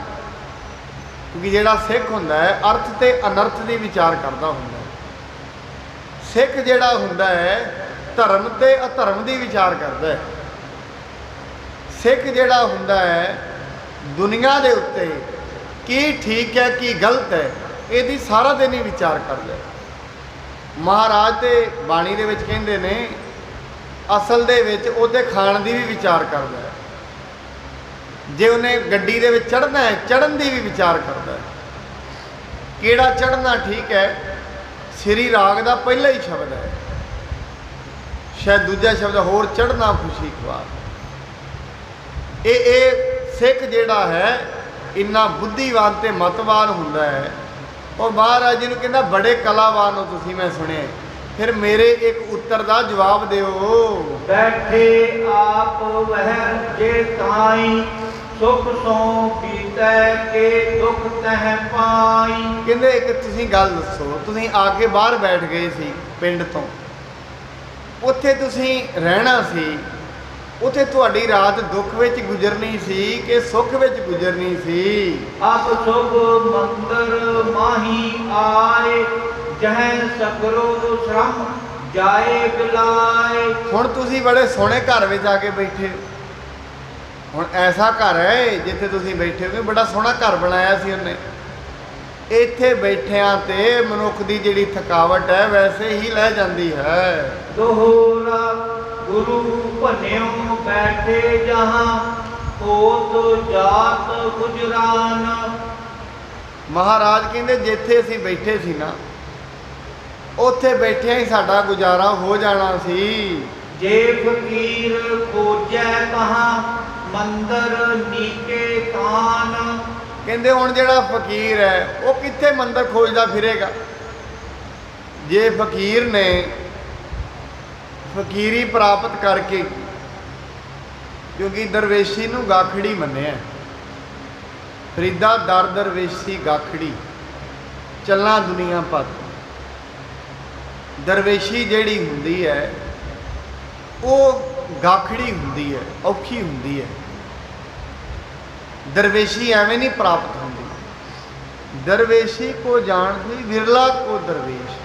ਕਿਉਂਕਿ ਜਿਹੜਾ ਸਿੱਖ ਹੁੰਦਾ ਹੈ ਅਰਥ ਤੇ ਅਨਰਥ ਦੀ ਵਿਚਾਰ ਕਰਦਾ ਹੁੰਦਾ ਹੈ। ਸਿੱਖ ਜਿਹੜਾ ਹੁੰਦਾ ਹੈ ਧਰਮ ਤੇ ਅਧਰਮ ਦੀ ਵਿਚਾਰ ਕਰਦਾ ਹੈ। ਸਿੱਖ ਜਿਹੜਾ ਹੁੰਦਾ ਹੈ ਦੁਨੀਆ ਦੇ ਉੱਤੇ ਕੀ ਠੀਕ ਹੈ ਕੀ ਗਲਤ ਹੈ ਇਹਦੀ ਸਾਰਾ ਦਿਨ ਹੀ ਵਿਚਾਰ ਕਰਦਾ ਹੈ। ਮਹਾਰਾਜ ਤੇ ਬਾਣੀ ਦੇ ਵਿੱਚ ਕਹਿੰਦੇ ਨੇ ਅਸਲ ਦੇ ਵਿੱਚ ਉਹਦੇ ਖਾਣ ਦੀ ਵੀ ਵਿਚਾਰ ਕਰਦਾ ਹੈ। ਜੇ ਉਹਨੇ ਗੱਡੀ ਦੇ ਵਿੱਚ ਚੜ੍ਹਨਾ ਹੈ ਚੜ੍ਹਨ ਦੀ ਵੀ ਵਿਚਾਰ ਕਰਦਾ ਹੈ। ਕਿਹੜਾ ਚੜ੍ਹਨਾ ਠੀਕ ਹੈ, ਸ੍ਰੀ ਰਾਗ ਦਾ ਪਹਿਲਾ ਹੀ ਸ਼ਬਦ ਹੈ, ਸ਼ਾਇਦ ਦੂਜਾ ਸ਼ਬਦ ਹੋਰ, ਚੜ੍ਹਨਾ ਖੁਸ਼ੀ ਖਵਾਰ। ਇਹ ਸਿੱਖ ਜਿਹੜਾ ਹੈ ਇੰਨਾ ਬੁੱਧੀਵਾਨ ਤੇ ਮਤਵਾਨ ਹੁੰਦਾ ਹੈ। ਉਹ ਮਹਾਰਾਜ ਜੀ ਨੂੰ ਕਹਿੰਦਾ ਬੜੇ ਕਲਾਵਾਨ ਹੋ ਤੁਸੀਂ, ਮੈਂ ਸੁਣਿਆ। ਫਿਰ ਮੇਰੇ ਇੱਕ ਉੱਤਰ ਦਾ ਜਵਾਬ ਦਿਓ। ਬੈਠੇ ਆਪ ਵਹਿ ਜੇ ਤਾਈ, ਸੁਖ ਸੋ ਬੀਤੈ ਕੇ ਦੁਖ ਤਹਿ ਪਾਈ। ਕਹਿੰਦੇ ਇੱਕ ਤੁਸੀਂ ਗੱਲ ਦੱਸੋ, ਤੁਸੀਂ ਆ ਕੇ ਬਾਹਰ ਬੈਠ ਗਏ ਸੀ ਪਿੰਡ ਤੋਂ, ਉੱਥੇ ਤੁਸੀਂ ਰਹਿਣਾ ਸੀ, ਉੱਥੇ ਤੁਹਾਡੀ ਰਾਤ ਦੁੱਖ ਵਿੱਚ ਗੁਜ਼ਰਨੀ ਸੀ ਕਿ ਸੁੱਖ ਵਿੱਚ ਗੁਜ਼ਰਨੀ ਸੀ? ਆਪ ਸੁਭ ਮੰਦਰ ਮਾਹੀ ਆਏ, ਜਹੈ ਸਗਰੋ ਸ਼ਰਮ ਜਾਏ ਬਿਲਾਏ। ਹੁਣ ਤੁਸੀਂ ਬੜੇ ਸੋਹਣੇ ਘਰ ਵਿੱਚ ਆ ਕੇ ਬੈਠੇ। ਹੁਣ ਐਸਾ ਘਰ ਹੈ ਜਿੱਥੇ ਤੁਸੀਂ ਬੈਠੇ ਹੋ, ਬੜਾ ਸੋਹਣਾ ਘਰ ਬਣਾਇਆ ਸੀ ਉਹਨੇ। ਇੱਥੇ ਬੈਠਿਆਂ ਤੇ ਮਨੁੱਖ ਦੀ ਜਿਹੜੀ ਥਕਾਵਟ ਹੈ ਵੈਸੇ ਹੀ ਲੈ ਜਾਂਦੀ ਹੈ। ਦੋਹਰਾ ਗੁਰੂ ਭਨਿਓ ਬੈਠੇ ਜਹਾਂ, ਹੋਤ ਜਾਤ ਗੁਜਰਾਨ। ਮਹਾਰਾਜ ਕਹਿੰਦੇ ਜਿੱਥੇ ਅਸੀਂ ਬੈਠੇ ਸੀ ਨਾ, ਉੱਥੇ ਬੈਠਿਆਂ ਹੀ ਸਾਡਾ ਗੁਜ਼ਾਰਾ ਹੋ ਜਾਣਾ ਸੀ। ਜੇ ਫਕੀਰ ਖੋਜੈ ਕਹਾਂ, ਮੰਦਰ ਨੀਕੇ ਕਾਨ। ਕਹਿੰਦੇ ਹੁਣ ਜਿਹੜਾ ਫਕੀਰ ਹੈ ਉਹ ਕਿੱਥੇ ਮੰਦਰ ਖੋਜਦਾ ਫਿਰੇਗਾ? ਜੇ ਫਕੀਰ ਨੇ ਫਕੀਰੀ ਪ੍ਰਾਪਤ ਕਰਕੇ, ਕਿਉਂਕਿ ਦਰਵੇਸ਼ੀ ਨੂੰ ਗਾਖੜੀ ਮੰਨਿਆ, ਫਰੀਦਾ ਦਰ ਦਰਵੇਸ਼ੀ ਗਾਖੜੀ, ਚੱਲਾਂ ਦੁਨੀਆ ਪਤ। ਦਰਵੇਸ਼ੀ ਜਿਹੜੀ ਹੁੰਦੀ ਹੈ ਉਹ ਗਾਖੜੀ ਹੁੰਦੀ ਹੈ, ਔਖੀ ਹੁੰਦੀ ਹੈ। ਦਰਵੇਸ਼ੀ ਐਵੇਂ ਨਹੀਂ ਪ੍ਰਾਪਤ ਹੁੰਦੀ। ਦਰਵੇਸ਼ੀ ਕੋ ਜਾਣਦੀ ਵਿਰਲਾ ਕੋ ਦਰਵੇਸ਼।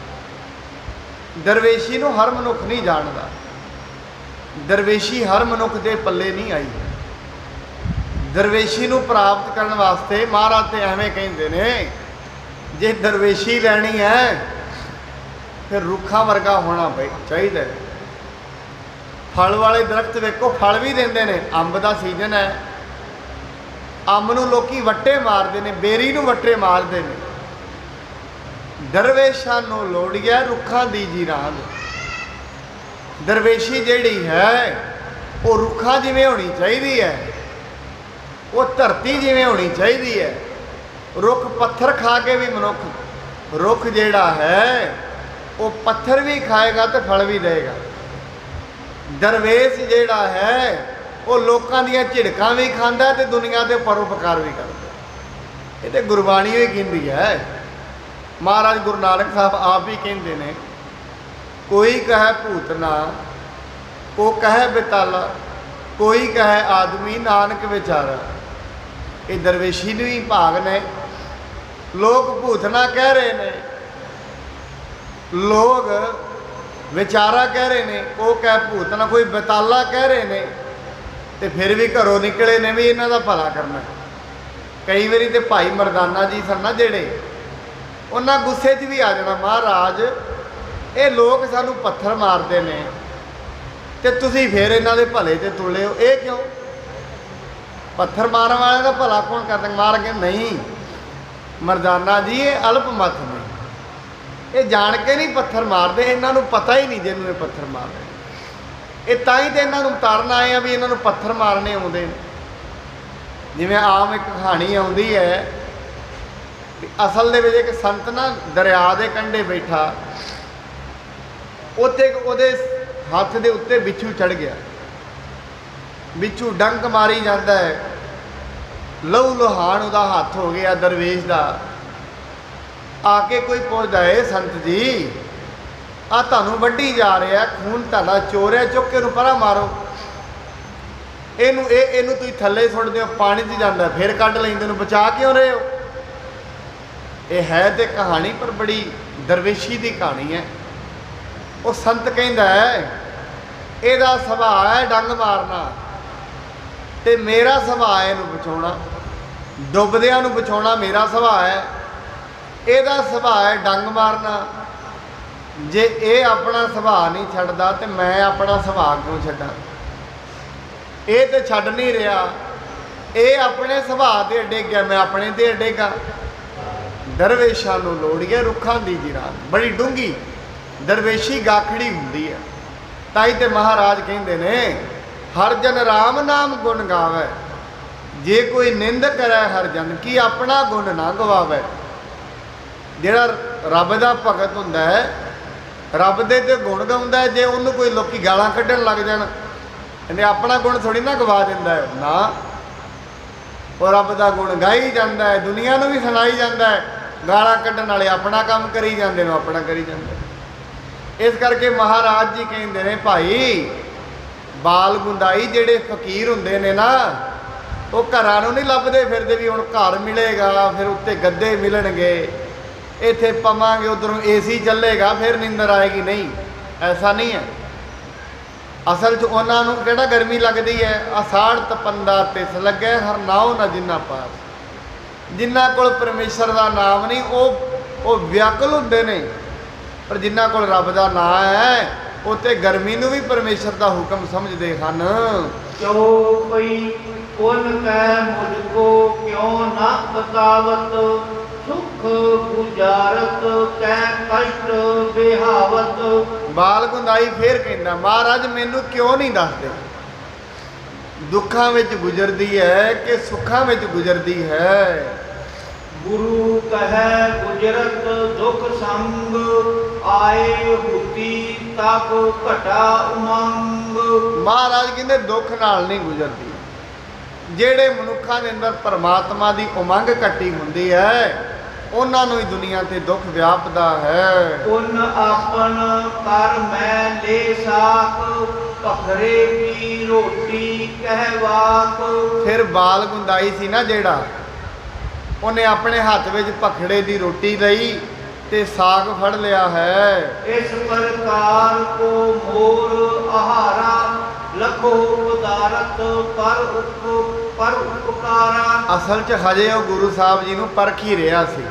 ਦਰਵੇਸ਼ੀ ਨੂੰ ਹਰ ਮਨੁੱਖ ਨਹੀਂ ਜਾਣਦਾ। ਦਰਵੇਸ਼ੀ ਹਰ ਮਨੁੱਖ ਦੇ ਪੱਲੇ ਨਹੀਂ ਆਈ। ਦਰਵੇਸ਼ੀ ਨੂੰ ਪ੍ਰਾਪਤ ਕਰਨ ਵਾਸਤੇ ਮਹਾਰਾਜ ਤੇ ਐਵੇਂ ਕਹਿੰਦੇ ਨੇ, ਜੇ ਦਰਵੇਸ਼ੀ ਲੈਣੀ ਹੈ ਫਿਰ ਰੁੱਖਾਂ ਵਰਗਾ ਹੋਣਾ ਚਾਹੀਦਾ। ਫਲ ਵਾਲੇ ਦਰਖਤ ਵੇਖੋ, ਫਲ ਵੀ ਦਿੰਦੇ ਨੇ। ਅੰਬ ਦਾ ਸੀਜ਼ਨ ਹੈ, ਅੰਬ ਨੂੰ ਲੋਕੀ ਵੱਟੇ ਮਾਰਦੇ ਨੇ, ਬੇਰੀ ਨੂੰ ਵੱਟੇ ਮਾਰਦੇ ਨੇ। ਦਰਵੇਸ਼ਾਂ ਨੂੰ ਲੋੜੀਐ ਰੁੱਖਾਂ ਦੀ ਜੀਰਾਂਦ। ਦਰਵੇਸ਼ੀ ਜਿਹੜੀ ਹੈ ਉਹ ਰੁੱਖਾਂ ਜਿਵੇਂ ਹੋਣੀ ਚਾਹੀਦੀ ਹੈ, ਉਹ ਧਰਤੀ ਜਿਵੇਂ ਹੋਣੀ ਚਾਹੀਦੀ ਹੈ। ਰੁੱਖ ਪੱਥਰ ਖਾ ਕੇ ਵੀ ਮਨੁੱਖ, ਰੁੱਖ ਜਿਹੜਾ ਹੈ ਉਹ ਪੱਥਰ ਵੀ ਖਾਏਗਾ ਤੇ ਫਲ ਵੀ ਦੇਗਾ। ਦਰਵੇਸ਼ ਜਿਹੜਾ ਹੈ ਉਹ ਲੋਕਾਂ ਦੀਆਂ ਝਿੜਕਾਂ ਵੀ ਖਾਂਦਾ ਤੇ ਦੁਨੀਆ ਦੇ ਪਰਉਪਕਾਰ ਵੀ ਕਰਦਾ। ਇਹ ਤੇ ਗੁਰਬਾਣੀ ਹੀ ਕਹਿੰਦੀ ਹੈ। ਮਹਾਰਾਜ ਗੁਰੂ ਨਾਨਕ ਸਾਹਿਬ ਆਪ ਵੀ ਕਹਿੰਦੇ ਨੇ, ਕੋਈ ਕਹੈ ਭੂਤਨਾ, ਕੋ ਕਹੈ ਬਿਤਾਲਾ, ਕੋਈ ਕਹੈ ਆਦਮੀ, ਨਾਨਕ ਵਿਚਾਰਾ। ਇਹ ਦਰਵੇਸ਼ੀ ਨੂੰ ਹੀ ਭਾਗ ਨੇ। ਲੋਕ ਭੂਤਨਾ ਕਹਿ ਰਹੇ ਨੇ, ਲੋਕ ਵਿਚਾਰਾ ਕਹਿ ਰਹੇ ਨੇ, ਉਹ ਕਹਿ ਭੂਤਨਾ, ਕੋਈ ਬਿਤਾਲਾ ਕਹਿ ਰਹੇ ਨੇ, ਤੇ ਫਿਰ ਵੀ ਘਰੋਂ ਨਿਕਲੇ ਨੇ ਵੀ ਇਹਨਾਂ ਦਾ ਭਲਾ ਕਰਨਾ। ਕਈ ਵਾਰੀ ਤੇ ਭਾਈ ਮਰਦਾਨਾ ਜੀ ਸਨ ਨਾ ਜਿਹੜੇ, ਉਹਨਾਂ ਗੁੱਸੇ 'ਚ ਵੀ ਆ ਜਾਣਾ, ਮਹਾਰਾਜ ਇਹ ਲੋਕ ਸਾਨੂੰ ਪੱਥਰ ਮਾਰਦੇ ਨੇ ਤੇ ਤੁਸੀਂ ਫਿਰ ਇਹਨਾਂ ਦੇ ਭਲੇ 'ਤੇ ਤੁਲੇ ਹੋ, ਇਹ ਕਿਉਂ? ਪੱਥਰ ਮਾਰਨ ਵਾਲਿਆਂ ਦਾ ਭਲਾ ਕੌਣ ਕਰਦਾ? ਮਾਰ ਕੇ ਨਹੀਂ ਮਰਦਾਨਾ ਜੀ, ਇਹ ਅਲਪ ਮਤ ਨੇ, ਇਹ ਜਾਣ ਕੇ ਨਹੀਂ ਪੱਥਰ ਮਾਰਦੇ, ਇਹਨਾਂ ਨੂੰ ਪਤਾ ਹੀ ਨਹੀਂ ਜਿਹਨੂੰ ਇਹ ਪੱਥਰ ਮਾਰਦੇ। ਇਹ ਤਾਂ ਹੀ ਤੇ ਇਹਨਾਂ ਨੂੰ ਉਤਾਰਨ ਆਏ ਆ ਵੀ ਇਹਨਾਂ ਨੂੰ ਪੱਥਰ ਮਾਰਨੇ ਆਉਂਦੇ ਨੇ। ਜਿਵੇਂ ਆਮ ਇੱਕ ਕਹਾਣੀ ਆਉਂਦੀ ਹੈ, ਵੀ ਅਸਲ ਦੇ ਵਿੱਚ ਇੱਕ ਸੰਤ ਨਾ ਦਰਿਆ ਦੇ ਕੰਢੇ ਬੈਠਾ, ਉੱਥੇ ਉਹਦੇ ਹੱਥ ਦੇ ਉੱਤੇ ਬਿੱਛੂ ਚੜ ਗਿਆ। ਬਿੱਛੂ ਡੰਕ ਮਾਰੀ ਜਾਂਦਾ ਹੈ, ਲਹੂ ਲੁਹਾਨ ਉਹਦਾ ਹੱਥ ਹੋ ਗਿਆ ਦਰਵੇਸ਼ ਦਾ। ਆ ਕੇ ਕੋਈ ਪੁੱਛਦਾ ਏ ਸੰਤ ਜੀ, ਆ ਤੁਹਾਨੂੰ ਵੱਢੀ ਜਾ ਰਿਹਾ, ਖੂਨ ਤੁਹਾਡਾ ਚੋਰਿਆ, ਚੁੱਕ ਕੇ ਇਹਨੂੰ ਪਰਾਂ ਮਾਰੋ। ਇਹਨੂੰ ਤੁਸੀਂ ਥੱਲੇ ਸੁੱਟਦੇ ਹੋ, ਪਾਣੀ 'ਚ ਜਾਂਦਾ, ਫਿਰ ਕੱਢ ਲੈਂਦੇ, ਨੂੰ ਬਚਾ ਕਿਉਂ ਰਹੇ ਹੋ? ਇਹ ਹੈ ਤੇ ਕਹਾਣੀ, ਪਰ ਬੜੀ ਦਰਵੇਸ਼ੀ ਦੀ ਕਹਾਣੀ ਹੈ। ਉਹ ਸੰਤ ਕਹਿੰਦਾ ਹੈ ਇਹਦਾ ਸੁਭਾਅ ਹੈ ਡੰਗ ਮਾਰਨਾ, ਤੇ ਮੇਰਾ ਸੁਭਾਅ ਇਹਨੂੰ ਬਚਾਉਣਾ, ਡੁੱਬਦਿਆਂ ਨੂੰ ਬਚਾਉਣਾ ਮੇਰਾ ਸੁਭਾਅ ਹੈ। ਇਹਦਾ ਸੁਭਾਅ ਹੈ ਡੰਗ ਮਾਰਨਾ। ਜੇ ਇਹ ਆਪਣਾ ਸੁਭਾਅ ਨਹੀਂ ਛੱਡਦਾ ਤੇ ਮੈਂ ਆਪਣਾ ਸੁਭਾਅ ਕਿਉਂ ਛੱਡਾਂ? ਇਹ ਤੇ ਛੱਡ ਨਹੀਂ ਰਿਹਾ, ਇਹ ਆਪਣੇ ਸੁਭਾਅ ਦੇ ਅੱਡੇ ਗਿਆ, ਮੈਂ ਆਪਣੇ ਦੇ ਅੱਡੇ ਗਾ। ਦਰਵੇਸ਼ਾਂ ਨੂੰ ਲੋੜੀਏ ਰੁੱਖਾਂ ਦੀ ਜਿਰਾਨ, ਬੜੀ ਡੂੰਘੀ ਦਰਵੇਸ਼ੀ ਗਾਖੜੀ ਹੁੰਦੀ ਹੈ। ਤਾਈ ਤੇ ਮਹਾਰਾਜ ਕਹਿੰਦੇ ਨੇ ਹਰ ਜਨ ਰਾਮ ਨਾਮ ਗੁਣ ਗਾਵੇ, ਜੇ ਕੋਈ ਨਿੰਦ ਕਰੇ ਹਰ ਜਨ ਕੀ ਆਪਣਾ ਗੁਣ ਨਾ ਗਵਾਵੇ। ਜਿਹੜਾ ਰੱਬ ਦਾ ਭਗਤ ਹੁੰਦਾ ਹੈ, ਰੱਬ ਦੇ ਤੇ ਗੁਣ ਗਾਉਂਦਾ ਹੈ, ਜੇ ਉਹਨੂੰ ਕੋਈ ਲੋਕੀ ਗਾਲਾਂ ਕੱਢਣ ਲੱਗ ਜਾਣ, ਇਹਨੇ ਆਪਣਾ ਗੁਣ ਥੋੜੀ ਨਾ ਗਵਾ ਦਿੰਦਾ ਹੈ ਨਾ। ਉਹ ਰੱਬ ਦਾ ਗੁਣ ਗਾਈ ਜਾਂਦਾ ਹੈ, ਦੁਨੀਆ ਨੂੰ ਵੀ ਸੁਣਾਈ ਜਾਂਦਾ ਹੈ। ਗਾਲਾਂ ਕੱਢਣ ਵਾਲੇ ਆਪਣਾ ਕੰਮ ਕਰੀ ਜਾਂਦੇ ਨੇ, ਆਪਣਾ ਕਰੀ ਜਾਂਦੇ। ਇਸ ਕਰਕੇ ਮਹਾਰਾਜ ਜੀ ਕਹਿੰਦੇ ਨੇ ਭਾਈ ਬਾਲ ਗੁੰਦਾਈ ਜਿਹੜੇ ਫਕੀਰ ਹੁੰਦੇ ਨੇ ਨਾ, ਉਹ ਘਰਾਂ ਨੂੰ ਨਹੀਂ ਲੱਭਦੇ ਫਿਰਦੇ ਵੀ ਹੁਣ ਘਰ ਮਿਲੇਗਾ, ਫਿਰ ਉੱਤੇ ਗੱਦੇ ਮਿਲਣਗੇ, ਇੱਥੇ ਪਵਾਂਗੇ, ਉੱਧਰੋਂ ਏਸੀ ਚੱਲੇਗਾ, ਫਿਰ ਨਿੰਦਰ ਆਏਗੀ। ਨਹੀਂ, ਐਸਾ ਨਹੀਂ ਹੈ। ਅਸਲ 'ਚ ਉਹਨਾਂ ਨੂੰ ਕਿਹੜਾ ਗਰਮੀ ਲੱਗਦੀ ਹੈ? ਅਸਾੜ ਤਪੰਦਾ ਤਿਸ ਲੱਗੇ ਹਰ ਨਾਉ ਨਾ ਜਿੰਨਾ ਪਾਸ। ਜਿਨ੍ਹਾਂ ਕੋਲ ਪਰਮੇਸ਼ਰ ਦਾ ਨਾਮ ਨਹੀਂ, ਉਹ ਵਿਆਕੁਲ ਹੁੰਦੇ ਨੇ, ਪਰ ਜਿਨ੍ਹਾਂ ਕੋਲ ਰੱਬ ਦਾ ਨਾਮ ਹੈ ਉਹ ਤੇ ਗਰਮੀ ਨੂੰ ਵੀ ਪਰਮੇਸ਼ਰ ਦਾ ਹੁਕਮ ਸਮਝਦੇ ਹਨ। ਜੋ ਕੋਈ ਪੁੰਨ ਕੈ ਮੁਝ ਕੋ ਕਿਉਂ ਨਾ ਬਤਾਵਤ, ਸੁਖ ਗੁਜ਼ਾਰਤ ਕੈ ਕਸ਼ਟ ਬਿਹਾਵਤ। ਬਾਲ ਗੁੰਦਾਈ ਫੇਰ ਕਹਿੰਦਾ ਮਹਾਰਾਜ ਮੈਨੂੰ ਕਿਉਂ ਨਹੀਂ ਦੱਸਦੇ, ਦੁੱਖਾਂ ਵਿੱਚ ਗੁਜ਼ਰਦੀ ਹੈ ਕਿ ਸੁੱਖਾਂ ਵਿੱਚ ਗੁਜ਼ਰਦੀ ਹੈ। ਗੁਰੂ ਕਹੈ ਗੁਜਰਤ ਦੁਖ ਸੰਗ, ਆਏ ਹੁਤੀ ਤਬ ਘਟਾ ਉਮੰਗ। ਮਹਾਰਾਜ ਕਹਿੰਦੇ ਦੁੱਖ ਨਾਲ ਨਹੀਂ ਗੁਜ਼ਰਦੀ। ਜਿਹੜੇ ਮਨੁੱਖਾਂ ਦੇ ਅੰਦਰ ਪਰਮਾਤਮਾ ਦੀ ਉਮੰਗ ਘਟੀ ਹੁੰਦੀ ਹੈ, ਉਹਨਾਂ ਨੂੰ ਹੀ ਦੁਨੀਆ ਤੇ ਦੁੱਖ ਵਿਆਪਦਾ ਹੈ। ਪੁੰਨ ਆਪਨ ਕਰ ਮੈਂ ਲੈ ਸਾਕ, ਭਖਰੇ ਕੀ ਰੋਟੀ ਕਹਿਵਾਕ। ਫਿਰ ਬਾਲ ਗੁੰਦਾਈ ਸੀ ਨਾ ਜਿਹੜਾ, ਉਹਨੇ ਆਪਣੇ ਹੱਥ ਵਿੱਚ ਭਖੜੇ ਦੀ ਰੋਟੀ ਲਈ ਤੇ ਸਾਗ ਫੜ ਲਿਆ ਹੈ। ਇਸ ਪ੍ਰਕਾਰ ਕੋ ਮੋਰ ਆਹਾਰਾ, ਲਖੋ ਪਦਾਰਥ ਪਰ ਉਪਕਾਰਾ। ਅਸਲ 'ਚ ਹਜੇ ਉਹ ਗੁਰੂ ਸਾਹਿਬ ਜੀ ਨੂੰ ਪਰਖ ਹੀ ਰਿਹਾ ਸੀ,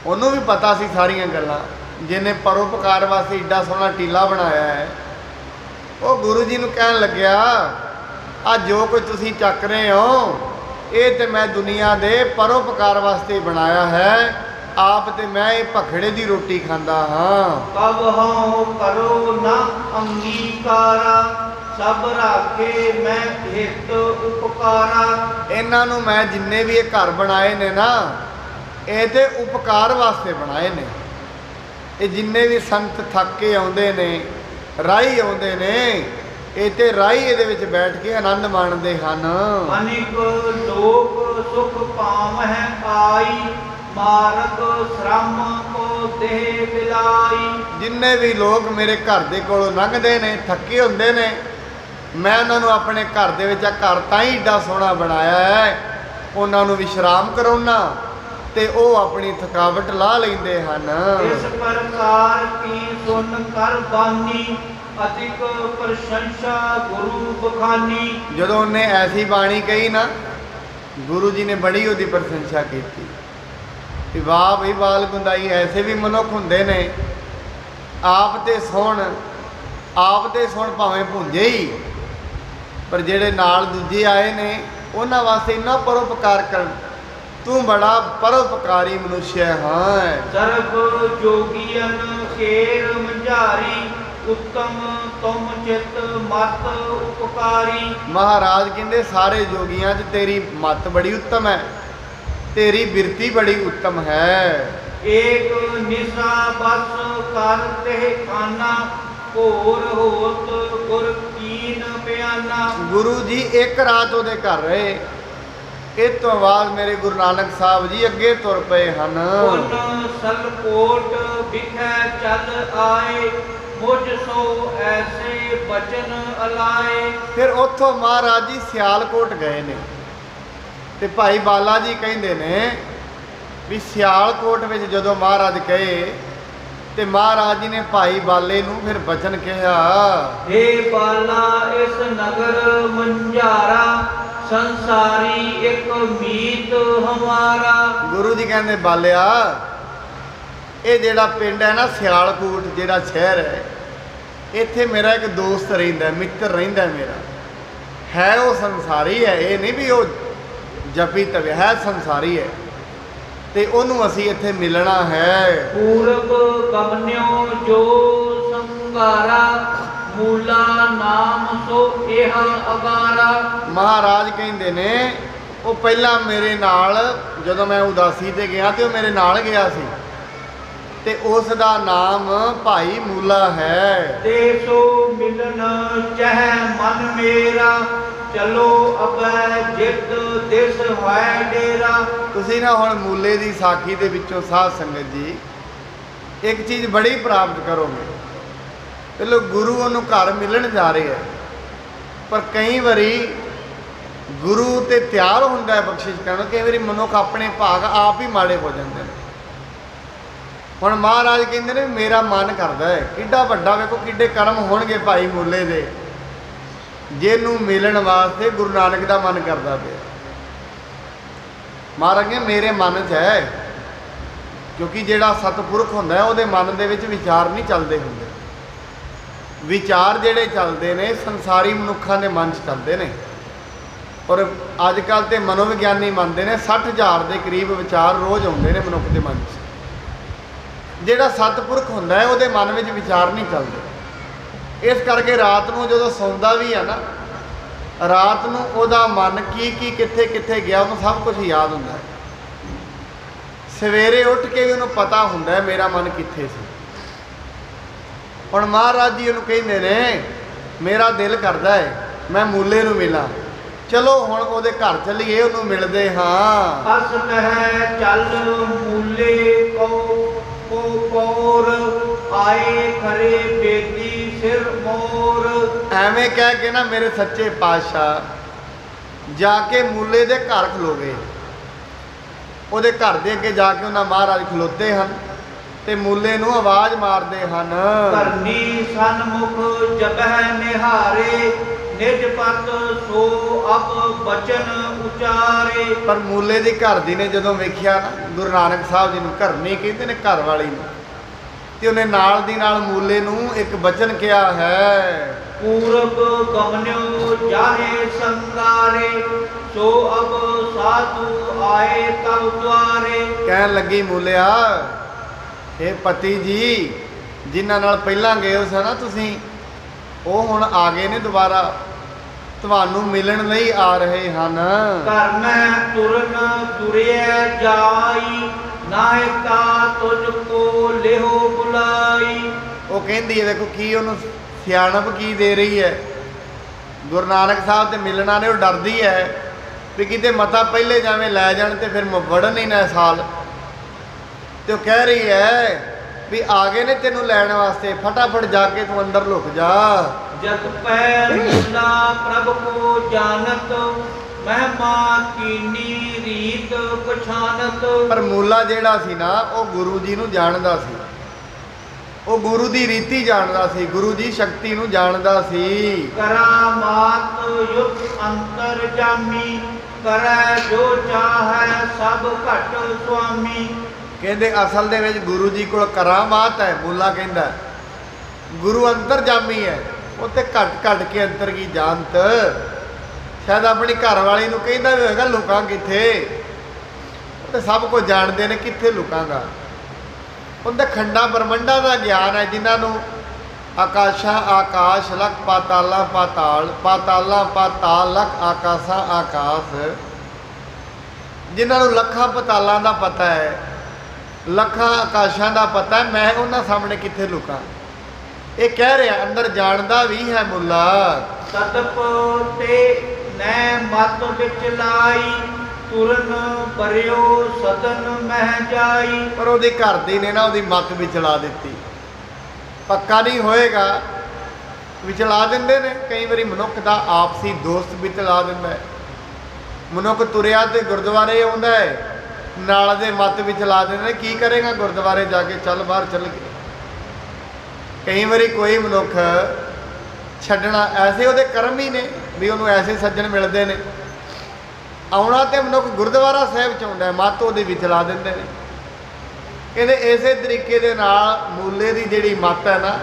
ਉਹਨੂੰ ਵੀ ਪਤਾ ਸੀ ਸਾਰੀਆਂ ਗੱਲਾਂ। ਜਿਹਨੇ ਪਰਉਪਕਾਰ ਵਾਸਤੇ ਏਡਾ ਸੋਹਣਾ ਟੀਲਾ ਬਣਾਇਆ ਹੈ, ਉਹ ਗੁਰੂ ਜੀ ਨੂੰ ਕਹਿਣ ਲੱਗਿਆ ਆ ਜੋ ਕੁਝ ਤੁਸੀਂ ਚੱਕ ਰਹੇ ਹੋ, ਇਹ ਤੇ ਮੈਂ ਦੁਨੀਆ ਦੇ ਪਰਉਪਕਾਰ ਵਾਸਤੇ ਬਣਾਇਆ ਹੈ। ਆਪ ਤੇ ਮੈਂ ਇਹ ਭਖੜੇ ਦੀ ਰੋਟੀ ਖਾਂਦਾ ਹਾਂ। ਕਬ ਹਉ ਕਰੋ ਨਾ ਅੰਗੀਕਾਰਾ, ਸਭ ਰਾਖੇ ਮੈਂ ਹਿਤ ਉਪਕਾਰਾ। ਇਹਨਾਂ ਨੂੰ ਮੈਂ ਜਿੰਨੇ ਵੀ ਇਹ ਘਰ ਬਣਾਏ ਨੇ ਨਾ, ਇਹ ਤੇ ਉਪਕਾਰ ਵਾਸਤੇ ਬਣਾਏ ਨੇ। ਇਹ ਜਿੰਨੇ ਵੀ ਸੰਤ ਥੱਕ ਕੇ ਆਉਂਦੇ ਨੇ, ਰਾਹੀ ਆਉਂਦੇ ਨੇ, ਇਹ ਤੇ ਰਾਹੀ ਇਹਦੇ ਵਿੱਚ ਬੈਠ ਕੇ ਆਨੰਦ ਮਾਣਦੇ ਹਨ। ਅਨੇਕ ਲੋਕ ਸੁਖ ਪਾਵਹਿ ਆਈ, ਮਾਰਗ ਸ਼ਰਮ ਕੋ ਦੇਹ ਬਿਲਾਈ। ਜਿੰਨੇ ਵੀ ਲੋਕ ਮੇਰੇ ਘਰ ਦੇ ਕੋਲੋਂ ਲੰਘਦੇ ਨੇ, ਥੱਕੇ ਹੁੰਦੇ ਨੇ, ਮੈਂ ਉਹਨਾਂ ਨੂੰ ਆਪਣੇ ਘਰ ਦੇ ਵਿੱਚ ਆ ਘਰ ਤਾਂ ਹੀ ਏਡਾ ਸੋਹਣਾ ਬਣਾਇਆ ਹੈ, ਉਹਨਾਂ ਨੂੰ ਵਿਸ਼ਰਾਮ ਕਰਾਉਣਾ ਤੇ ਉਹ ਆਪਣੀ ਥਕਾਵਟ ਲਾ ਲੈਂਦੇ ਹਨ। ਇਸ ਪ੍ਰਕਾਰ ਕੀ ਸੁਨ ਕਰ ਬਾਨੀ, ਅਤਿਕ ਪ੍ਰਸ਼ੰਸਾ ਗੁਰੂ ਬਖਾਨੀ। ਜਦੋਂ ਉਹਨੇ ਐਸੀ ਬਾਣੀ ਕਹੀ ਨਾ, ਗੁਰੂ ਜੀ ਨੇ ਬੜੀ ਉਹਦੀ ਪ੍ਰਸ਼ੰਸਾ ਕੀਤੀ ਕਿ ਵਾਹ ਬਈ ਬਾਲ ਗੁੰਦਾਈ, ਐਸੇ ਵੀ ਮਨੁੱਖ ਹੁੰਦੇ ਨੇ, ਆਪ ਤੇ ਸੁਣ ਭਾਵੇਂ ਭੁੰਜੇ ਹੀ, ਪਰ ਜਿਹੜੇ ਨਾਲ ਦੂਜੇ ਆਏ ਨੇ ਉਹਨਾਂ ਵਾਸਤੇ ਇੰਨਾ ਪਰਉਪਕਾਰ ਕਰਨ। ਤੂੰ ਬੜਾ ਪਰਉਪਕਾਰੀ ਮਨੁੱਖਿਆ ਹੈ। ਸਰਬ ਜੋਗੀਅਨ ਖੇਰ ਮੰਝਾਰੀ, ਉੱਤਮ ਤੁਮ ਚਿਤ ਮਤ ਉਪਕਾਰੀ। ਮਹਾਰਾਜ ਕਹਿੰਦੇ ਸਾਰੇ ਜੋਗੀਆਂ 'ਚ ਤੇਰੀ ਮੱਤ ਬੜੀ ਉੱਤਮ ਹੈ, तेरी बिरती बड़ी उत्तम है। एक निशा बस करते खाना घोर होत गुर कीन बयाना। गुरु जी एक रात ਉਹਦੇ ਘਰ ਰਹੇ। ਇਹ ਤੋਂ ਬਾਅਦ ਮੇਰੇ ਗੁਰੂ ਨਾਨਕ ਸਾਹਿਬ ਜੀ ਅੱਗੇ ਤੁਰ ਪਏ ਹਨ। ਉਨ ਸਲਕੋਟ ਵਿਖੇ ਚੱਲ ਆਏ ਮੁਝ ਸੋ ਐਸੇ ਬਚਨ ਅਲਾਏ। ਫਿਰ ਉੱਥੋਂ ਮਹਾਰਾਜ ਜੀ ਸਿਆਲਕੋਟ ਗਏ ਨੇ ਤੇ ਭਾਈ ਬਾਲਾ ਜੀ ਕਹਿੰਦੇ ਨੇ ਵੀ ਸਿਆਲਕੋਟ ਵਿੱਚ ਜਦੋਂ ਮਹਾਰਾਜ ਗਏ ਤੇ ਮਹਾਰਾਜ ਜੀ ਨੇ ਭਾਈ ਬਾਲੇ ਨੂੰ ਫਿਰ ਬਚਨ ਕਿਹਾ, हे ਬਾਲਾ ਇਸ ਨਗਰ ਮੰਝਾਰਾ ਸੰਸਾਰੀ ਇੱਕ ਮੀਤ ਹਮਾਰਾ। ਗੁਰੂ ਜੀ ਕਹਿੰਦੇ ਬਾਲਿਆ ਇਹ ਜਿਹੜਾ ਪਿੰਡ ਹੈ ਨਾ ਸਿਆਲਕੋਟ ਜਿਹੜਾ ਸ਼ਹਿਰ ਹੈ, ਇੱਥੇ ਮੇਰਾ ਇੱਕ ਦੋਸਤ ਰਹਿੰਦਾ, ਮਿੱਤਰ ਰਹਿੰਦਾ ਮੇਰਾ, ਹੈ ਉਹ ਸੰਸਾਰੀ ਹੈ, ਇਹ ਨਹੀਂ ਵੀ ਉਹ ਜਪੀ ਤਵੇ, ਹੈ ਸੰਸਾਰੀ ਹੈ ਤੇ ਉਹਨੂੰ ਅਸੀਂ ਇੱਥੇ ਮਿਲਣਾ ਹੈ। ਪੂਰਬ ਗਮਨਿਓ ਜੋ ਸੰਗਾਰਾ ਮੂਲਾ ਨਾਮ ਸੋ ਇਹ ਅਗਾਰਾ। ਮਹਾਰਾਜ ਕਹਿੰਦੇ ਨੇ ਉਹ ਪਹਿਲਾਂ ਮੇਰੇ ਨਾਲ ਜਦੋਂ ਮੈਂ ਉਦਾਸੀ ਤੇ ਗਿਆ ਤੇ ਉਹ ਮੇਰੇ ਨਾਲ ਗਿਆ ਸੀ ਤੇ ਉਸ ਦਾ ਨਾਮ ਭਾਈ ਮੂਲਾ ਹੈ। ਤੇ ਸੋ ਮਿਲਨ ਚਹਿ ਮਨ ਮੇਰਾ ਚਲੋ ਅਬੈ ਜਿੱਦ ਦਿਸ ਹੋਇ ਡੇਰਾ। ਤੁਸੀਂ ਨਾ ਹੁਣ ਮੂਲੇ ਦੀ ਸਾਖੀ ਦੇ ਵਿੱਚੋਂ ਸਾਧ ਸੰਗਤ ਜੀ ਇੱਕ ਚੀਜ਼ ਬੜੀ ਪ੍ਰਾਪਤ ਕਰੋਗੇ। ਚਲੋ ਗੁਰੂ ਉਹਨੂੰ ਘਰ ਮਿਲਣ ਜਾ ਰਹੇ ਹੈ, ਪਰ ਕਈ ਵਾਰੀ ਗੁਰੂ ਤੇ ਤਿਆਰ ਹੁੰਦਾ ਹੈ ਬਖਸ਼ਿਸ਼ ਕਰਨ, ਕਈ ਵਾਰੀ ਮਨੁੱਖ ਆਪਣੇ ਭਾਗ ਆਪ ਹੀ ਮਾੜੇ ਹੋ ਜਾਂਦੇ ਨੇ। ਹੁਣ ਮਹਾਰਾਜ ਕਹਿੰਦੇ ਨੇ ਮੇਰਾ ਮਨ ਕਰਦਾ ਹੈ, ਕਿੱਡਾ ਵੱਡਾ ਵੇਖੋ ਕਿੱਡੇ ਕਰਮ ਹੋਣਗੇ ਭਾਈ ਮੂਲੇ ਦੇ, ਜਿਹਨੂੰ ਮਿਲਣ ਵਾਸਤੇ ਗੁਰੂ ਨਾਨਕ ਦਾ ਮਨ ਕਰਦਾ ਪਿਆ। ਮਹਾਰਾਜ ਕਹਿੰਦੇ ਮੇਰੇ ਮਨ 'ਚ ਹੈ, ਕਿਉਂਕਿ ਜਿਹੜਾ ਸਤਿਪੁਰਖ ਹੁੰਦਾ ਹੈ ਉਹਦੇ ਮਨ ਦੇ ਵਿੱਚ ਵਿਚਾਰ ਨਹੀਂ ਚੱਲਦੇ ਹੁੰਦੇ। ਵਿਚਾਰ ਜਿਹੜੇ ਚੱਲਦੇ ਨੇ ਸੰਸਾਰੀ ਮਨੁੱਖਾਂ ਦੇ ਮਨ 'ਚ ਚੱਲਦੇ ਨੇ। ਔਰ ਅੱਜ ਕੱਲ੍ਹ ਤੇ ਮਨੋਵਿਗਿਆਨੀ ਮੰਨਦੇ ਨੇ 60,000 ਦੇ ਕਰੀਬ ਵਿਚਾਰ ਰੋਜ਼ ਆਉਂਦੇ ਨੇ ਮਨੁੱਖ ਦੇ ਮਨ 'ਚ। ਜਿਹੜਾ ਸਤਿਪੁਰਖ ਹੁੰਦਾ ਹੈ ਉਹਦੇ ਮਨ ਵਿੱਚ ਵਿਚਾਰ ਨਹੀਂ ਚੱਲਦੇ। ਇਸ ਕਰਕੇ ਰਾਤ ਨੂੰ ਜਦੋਂ ਸੌਂਦਾ ਵੀ ਹੈ ਨਾ, ਰਾਤ ਨੂੰ ਉਹਦਾ ਮਨ ਕੀ ਕਿੱਥੇ ਕਿੱਥੇ ਗਿਆ ਉਹਨੂੰ ਸਭ ਕੁਝ ਯਾਦ ਹੁੰਦਾ ਹੈ। ਸਵੇਰੇ ਉੱਠ ਕੇ ਵੀ ਉਹਨੂੰ ਪਤਾ ਹੁੰਦਾ ਹੈ ਮੇਰਾ ਮਨ ਕਿੱਥੇ ਸੀ। ਹੁਣ ਮਹਾਰਾਜ ਜੀ ਉਹਨੂੰ ਕਹਿੰਦੇ ਨੇ ਮੇਰਾ ਦਿਲ ਕਰਦਾ ਹੈ ਮੈਂ ਮੂਲੇ ਨੂੰ ਮਿਲਾਂ, ਚਲੋ ਹੁਣ ਉਹਦੇ ਘਰ ਚੱਲੀਏ, ਉਹਨੂੰ ਮਿਲਦੇ ਹਾਂ। ਅਸ ਕਹਿ ਚੱਲ ਮੂਲੇ ਕੋ ਪੌਰ ਆਏ ਖਰੇ ਬੇਦੀ ਸਿਰ ਮੋਰ। ਐਵੇਂ ਕਹਿ ਕੇ ਨਾ ਮੇਰੇ ਸੱਚੇ ਪਾਤਸ਼ਾਹ ਜਾ ਕੇ ਮੂਲੇ ਦੇ ਘਰ ਖਲੋ ਗਏ। ਉਹਦੇ ਘਰ ਦੇ ਅੱਗੇ ਜਾ ਕੇ ਉਹਨਾਂ ਮਹਾਰਾਜ ਖਲੋਤੇ ਹਨ ਤੇ ਮੂਲੇ ਨੂੰ ਆਵਾਜ਼ ਮਾਰਦੇ ਹਨ, ਕਰਨੀ ਸਨਮੁਖ ਜਬਹਿ ਨਿਹਾਰੇ ਨਿਜ ਪਤ ਸੋ ਅਬ ਬਚਨ ਉਚਾਰੇ। ਪਰ ਮੂਲੇ ਦੀ ਘਰ ਦੀ ਨੇ ਜਦੋਂ ਵੇਖਿਆ ਨਾ ਗੁਰੂ ਨਾਨਕ ਸਾਹਿਬ ਜੀ ਨੂੰ, ਘਰਨੀ ਕਹਿੰਦੇ ਨੇ ਘਰ ਵਾਲੀ ਨੂੰ, ਤੇ ਉਹਨੇ ਨਾਲ ਦੀ ਨਾਲ ਮੂਲੇ ਨੂੰ ਇੱਕ ਬਚਨ ਕਿਹਾ ਹੈ, ਪੂਰਬ ਗਮਨਿਓ ਜਾਹੇ ਸੰਗਾਰੇ ਸੋ ਅਬ ਸਾਧੂ ਆਏ ਤਬ ਦੁਆਰੇ। ਕਹਿਣ ਲੱਗੀ ਮੂਲਿਆ ਇਹ ਪਤੀ ਜੀ ਜਿਨ੍ਹਾਂ ਨਾਲ ਪਹਿਲਾਂ ਗਏ ਹੋ ਸੀ ਨਾ ਤੁਸੀਂ, ਉਹ ਹੁਣ ਆ ਗਏ ਨੇ ਦੁਬਾਰਾ, ਤੁਹਾਨੂੰ ਮਿਲਣ ਲਈ ਆ ਰਹੇ ਹਨ। ਘਰ ਮੈਂ ਤੁਰਨ ਤੁਰਿਐ ਜਾਈ ਨਾਹਿ ਤਾ ਤੁਝ ਕੋ ਲਿਹੋ ਬੁਲਾਈ। ਉਹ ਕਹਿੰਦੀ ਹੈ ਵੇਖੋ ਕੀ ਉਹਨੂੰ ਸਿਆਣਪ ਕੀ ਦੇ ਰਹੀ ਹੈ। ਗੁਰੂ ਨਾਨਕ ਸਾਹਿਬ ਤੇ ਮਿਲਣਾ ਨੇ ਉਹ ਡਰਦੀ ਹੈ ਵੀ ਕਿਤੇ ਮਤਾ ਪਹਿਲੇ ਜਾਵੇਂ ਲੈ ਜਾਣ ਤੇ ਫਿਰ ਵੜਨ ਹੀ ਨਾ ਸਾਲ। ਤੇ ਉਹ ਕਹਿ ਰਹੀ ਹੈ ਵੀ ਆ ਗਏ ਨੇ ਤੈਨੂੰ ਲੈਣ ਵਾਸਤੇ, ਫਟਾਫਟ ਜਾ ਕੇ ਤੂੰ ਅੰਦਰ ਲੁਕ ਜਾ। ਜਗ ਪੈ ਮੂਲਾ ਪ੍ਰਭ ਕੋ ਜਾਣਤ ਮਹਿਮਾ ਕੀਨੀ ਰੀਤ ਪਛਾਨਤ। ਪਰ ਮੂਲਾ ਜਿਹੜਾ ਸੀ ਨਾ ਉਹ ਗੁਰੂ ਜੀ ਨੂੰ ਜਾਣਦਾ ਸੀ, ਉਹ ਗੁਰੂ ਦੀ ਰੀਤੀ ਜਾਣਦਾ ਸੀ, ਗੁਰੂ ਦੀ ਸ਼ਕਤੀ ਨੂੰ ਜਾਣਦਾ ਸੀ। ਕਰਾਮਾਤ ਯੁਗ ਅੰਤਰ ਜਾਮੀ ਕਰੈ ਜੋ ਚਾਹੈ ਸਭ ਘਟ ਸੁਆਮੀ। ਕਹਿੰਦੇ ਅਸਲ ਦੇ ਵਿੱਚ ਗੁਰੂ ਜੀ ਕੋਲ ਕਰਾਮਾਤ ਹੈ। ਮੂਲਾ ਕਹਿੰਦਾ ਗੁਰੂ ਅੰਤਰਜਾਮੀ ਹੈ, ਉਹ ਤੇ ਘਟ ਕੇ ਅੰਤਰ ਕੀ ਜਾਣਤ। ਸ਼ਾਇਦ ਆਪਣੀ ਘਰ ਵਾਲੀ ਨੂੰ ਕਹਿੰਦਾ ਵੀ ਹੋਏਗਾ ਲੁਕਾਂ ਕਿੱਥੇ, ਉਹ ਤੇ ਸਭ ਕੁਝ ਜਾਣਦੇ ਨੇ, ਕਿੱਥੇ ਲੁਕਾਂਗਾ। ਉਹਦੇ ਖੰਡਾ ਬ੍ਰਹਮੰਡਾਂ ਦਾ ਗਿਆਨ ਹੈ, ਜਿਨ੍ਹਾਂ ਨੂੰ ਆਕਾਸ਼ਾਂ ਆਕਾਸ਼ ਲਖ ਪਾਤਾਲਾਂ ਪਾਤਾਲ ਪਾਤਾਲਾਂ ਪਾਤਾਲ ਲਖ ਆਕਾਸ਼ਾਂ ਆਕਾਸ਼, ਜਿਨ੍ਹਾਂ ਨੂੰ ਲੱਖਾਂ ਪਤਾਲਾਂ ਦਾ ਪਤਾ ਹੈ, ਲੱਖਾਂ ਆਕਾਸ਼ਾਂ ਦਾ ਪਤਾ ਹੈ, ਮੈਂ ਉਹਨਾਂ ਸਾਹਮਣੇ ਕਿੱਥੇ ਲੁਕਾਂ। ਇਹ ਕਹਿ ਰਿਹਾ ਅੰਦਰ ਜਾਣਦਾ ਵੀ ਹੈ ਮੁੱਲਾ। ਸਤਪ ਤੇ ਨੈ ਮਤ ਵਿੱਚ ਲਾਈ, ਤੁਰਨ ਪਰਿਓ ਸਦਨ ਮਹਿ ਜਾਈ। ਪਰ ਉਹਦੇ ਘਰ ਦੀ ਨੇ ਨਾ ਉਹਦੀ ਮੱਤ ਵਿਚਲਾ ਦਿੱਤੀ। ਪੱਕਾ ਨਹੀਂ ਹੋਏਗਾ, ਵਿਚਲਾ ਦਿੰਦੇ ਨੇ। ਕਈ ਵਾਰੀ ਮਨੁੱਖ ਦਾ ਆਪਸੀ ਦੋਸਤ ਵਿਚਲਾ ਦਿੰਦਾ ਹੈ। ਮਨੁੱਖ ਤੁਰਿਆ ਤੇ ਗੁਰਦੁਆਰੇ ਆਉਂਦਾ ਹੈ, ਨਾਲ ਦੇ ਮੱਤ ਵਿਚਲਾ ਦਿੰਦੇ ਨੇ। ਕੀ ਕਰੇਗਾ ਗੁਰਦੁਆਰੇ ਜਾ ਕੇ? ਚੱਲ ਬਾਹਰ ਚੱਲ ਗਏ। ਕਈ ਵਾਰੀ ਕੋਈ ਮਨੁੱਖ ਛੱਡਣਾ, ਐਸੇ ਉਹਦੇ ਕਰਮ ਹੀ ਨੇ ਵੀ ਉਹਨੂੰ ਐਸੇ ਸੱਜਣ ਮਿਲਦੇ ਨੇ। ਆਉਣਾ ਤੇ ਮਨੁੱਖ ਗੁਰਦੁਆਰਾ ਸਾਹਿਬ ਚ ਆਉਂਦਾ, ਮੱਤ ਉਹਦੇ ਵਿਚਲਾ ਦਿੰਦੇ ਨੇ। ਕਹਿੰਦੇ ਇਸੇ ਤਰੀਕੇ ਦੇ ਨਾਲ ਮੂਲੇ ਦੀ ਜਿਹੜੀ ਮੱਤ ਹੈ ਨਾ,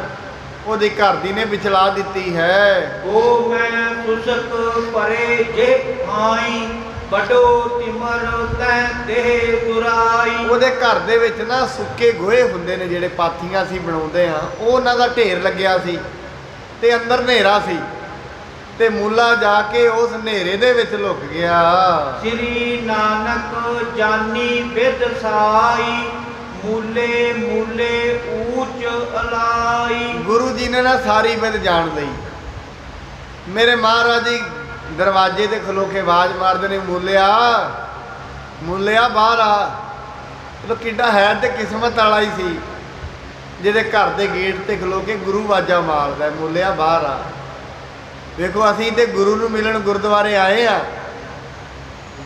ਉਹਦੀ ਘਰ ਦੀ ਨੇ ਵਿਚਲਾ ਦਿੱਤੀ ਹੈ। ਉਹ ਮੈਂ ਸੁਸਕ ਪਰੇ ਜੇ ਆਈ, ਬਡੋ ਤਿਮਰ ਤੈ ਦੇਹ ਦੁਰਾਈ। ਉਹਦੇ ਘਰ ਦੇ ਵਿੱਚ ਨਾ ਸੁੱਕੇ ਗੋਹੇ ਹੁੰਦੇ ਨੇ, ਜਿਹੜੇ ਪਾਥੀਆਂ ਅਸੀਂ ਬਣਾਉਂਦੇ ਹਾਂ, ਉਹ ਉਹਨਾਂ ਦਾ ਢੇਰ ਲੱਗਿਆ ਸੀ ਤੇ ਅੰਦਰ ਹਨੇਰਾ ਸੀ, ਤੇ ਮੂਲਾ ਜਾ ਕੇ ਉਸ ਹਨੇਰੇ ਦੇ ਵਿੱਚ ਲੁਕ ਗਿਆ। ਸ੍ਰੀ ਨਾਨਕ ਜਾਨੀ ਵਿਦ ਸਾਈ, ਮੂਲੇ ਮੂਲੇ ਊਚ ਅਲਾਈ। ਗੁਰੂ ਜੀ ਨੇ ਨਾ ਸਾਰੀ ਵਿਦ ਜਾਣ ਲਈ। ਮੇਰੇ ਮਹਾਰਾਜ ਜੀ ਦਰਵਾਜ਼ੇ ਤੇ ਖਲੋ ਕੇ ਆਵਾਜ਼ ਮਾਰਦੇ ਨੇ, ਮੂਲਿਆ ਮੂਲਿਆ ਬਾਹਰ ਆ। ਚਲੋ ਕਿੱਡਾ ਹੈ ਤੇ ਕਿਸਮਤ ਵਾਲਾ ਹੀ ਸੀ ਜਿਹਦੇ ਘਰ ਦੇ ਗੇਟ ਤੇ ਖਲੋ ਕੇ ਗੁਰੂ ਆਵਾਜ਼ਾਂ ਮਾਰਦਾ, ਮੂਲਿਆ ਬਾਹਰ ਆ। ਵੇਖੋ ਅਸੀਂ ਤੇ ਗੁਰੂ ਨੂੰ ਮਿਲਣ ਗੁਰਦੁਆਰੇ ਆਏ ਆ,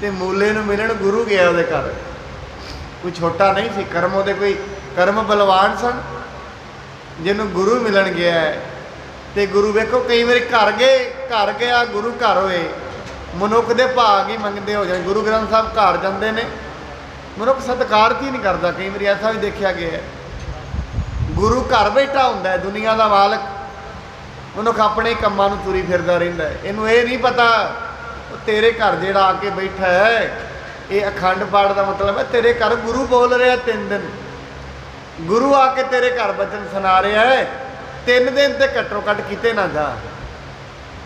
ਤੇ ਮੂਲੇ ਨੂੰ ਮਿਲਣ ਗੁਰੂ ਗਿਆ ਉਹਦੇ ਘਰ। ਕੋਈ ਛੋਟਾ ਨਹੀਂ ਸੀ, ਕਰਮ ਉਹਦੇ ਕੋਈ ਕਰਮ ਬਲਵਾਨ ਸਨ ਜਿਹਨੂੰ ਗੁਰੂ ਮਿਲਣ ਗਿਆ ਹੈ। ਤੇ ਗੁਰੂ ਵੇਖੋ ਕਈ ਵਾਰੀ ਘਰ ਗਿਆ ਗੁਰੂ ਘਰ ਹੋਏ, ਮਨੁੱਖ ਦੇ ਭਾਗ ਹੀ ਮੰਗਦੇ ਹੋ ਜਾਣ। ਗੁਰੂ ਗ੍ਰੰਥ ਸਾਹਿਬ ਘਰ ਜਾਂਦੇ ਨੇ, ਮਨੁੱਖ ਸਤਿਕਾਰ ਹੀ ਨਹੀਂ ਕਰਦਾ। ਕਈ ਵਾਰੀ ਐਸਾ ਵੀ ਦੇਖਿਆ ਗਿਆ ਹੈ। ਗੁਰੂ ਘਰ ਬੈਠਾ ਹੁੰਦਾ ਹੈ, ਦੁਨੀਆ ਦਾ ਮਾਲਕ, ਮਨੁੱਖ ਆਪਣੇ ਕੰਮਾਂ ਨੂੰ ਤੁਰੀ ਫਿਰਦਾ ਰਹਿੰਦਾ ਹੈ। ਇਹਨੂੰ ਇਹ ਨਹੀਂ ਪਤਾ ਉਹ ਤੇਰੇ ਘਰ ਜਿਹੜਾ ਆ ਕੇ ਬੈਠਾ ਹੈ, ਇਹ ਅਖੰਡ ਪਾਠ ਦਾ ਮਤਲਬ ਹੈ ਤੇਰੇ ਘਰ ਗੁਰੂ ਬੋਲ ਰਿਹਾ 3 ਦਿਨ। ਗੁਰੂ ਆ ਕੇ ਤੇਰੇ ਘਰ ਬਚਨ ਸੁਣਾ ਰਿਹਾ ਹੈ 3 ਦਿਨ, ਤੇ ਘੱਟੋ ਘੱਟ ਕਿਤੇ ਨਾ ਜਾ।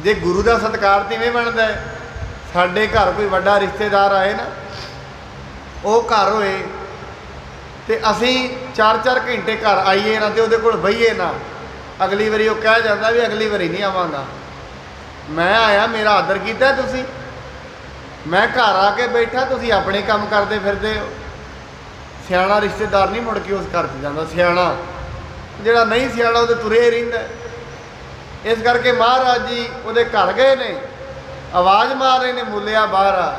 ਜੇ ਗੁਰੂ ਦਾ ਸਤਿਕਾਰ ਕਿਵੇਂ ਬਣਦਾ ਹੈ? ਸਾਡੇ ਘਰ ਕੋਈ ਵੱਡਾ ਰਿਸ਼ਤੇਦਾਰ ਆਏ ਨਾ, ਉਹ ਘਰ ਹੋਏ ਤੇ ਅਸੀਂ 4-4 ਘੰਟੇ ਘਰ ਆਈਏ ਨਾ ਤੇ ਉਹਦੇ ਕੋਲ ਬਹੀਏ ਨਾ, ਅਗਲੀ ਵਾਰੀ ਉਹ ਕਹਿ ਜਾਂਦਾ ਵੀ ਅਗਲੀ ਵਾਰੀ ਨਹੀਂ ਆਵਾਂਗਾ। ਮੈਂ ਆਇਆ, ਮੇਰਾ ਆਦਰ ਕੀਤਾ ਤੁਸੀਂ, ਮੈਂ ਘਰ ਆ ਕੇ ਬੈਠਾ, ਤੁਸੀਂ ਆਪਣੇ ਕੰਮ ਕਰਦੇ ਫਿਰਦੇ ਹੋ। ਸਿਆਣਾ ਰਿਸ਼ਤੇਦਾਰ ਨਹੀਂ ਮੁੜ ਕੇ ਉਸ ਘਰ 'ਚ ਜਾਂਦਾ। ਸਿਆਣਾ ਜਿਹੜਾ ਨਹੀਂ ਸਿਆਣਾ ਉਹਦੇ ਤੁਰੇ ਰਹਿੰਦਾ। ਇਸ ਕਰਕੇ ਮਹਾਰਾਜ ਜੀ ਉਹਦੇ ਘਰ ਗਏ ਨੇ, ਆਵਾਜ਼ ਮਾਰ ਰਹੇ ਨੇ, ਮੂਲਿਆ ਬਾਹਰ ਆ।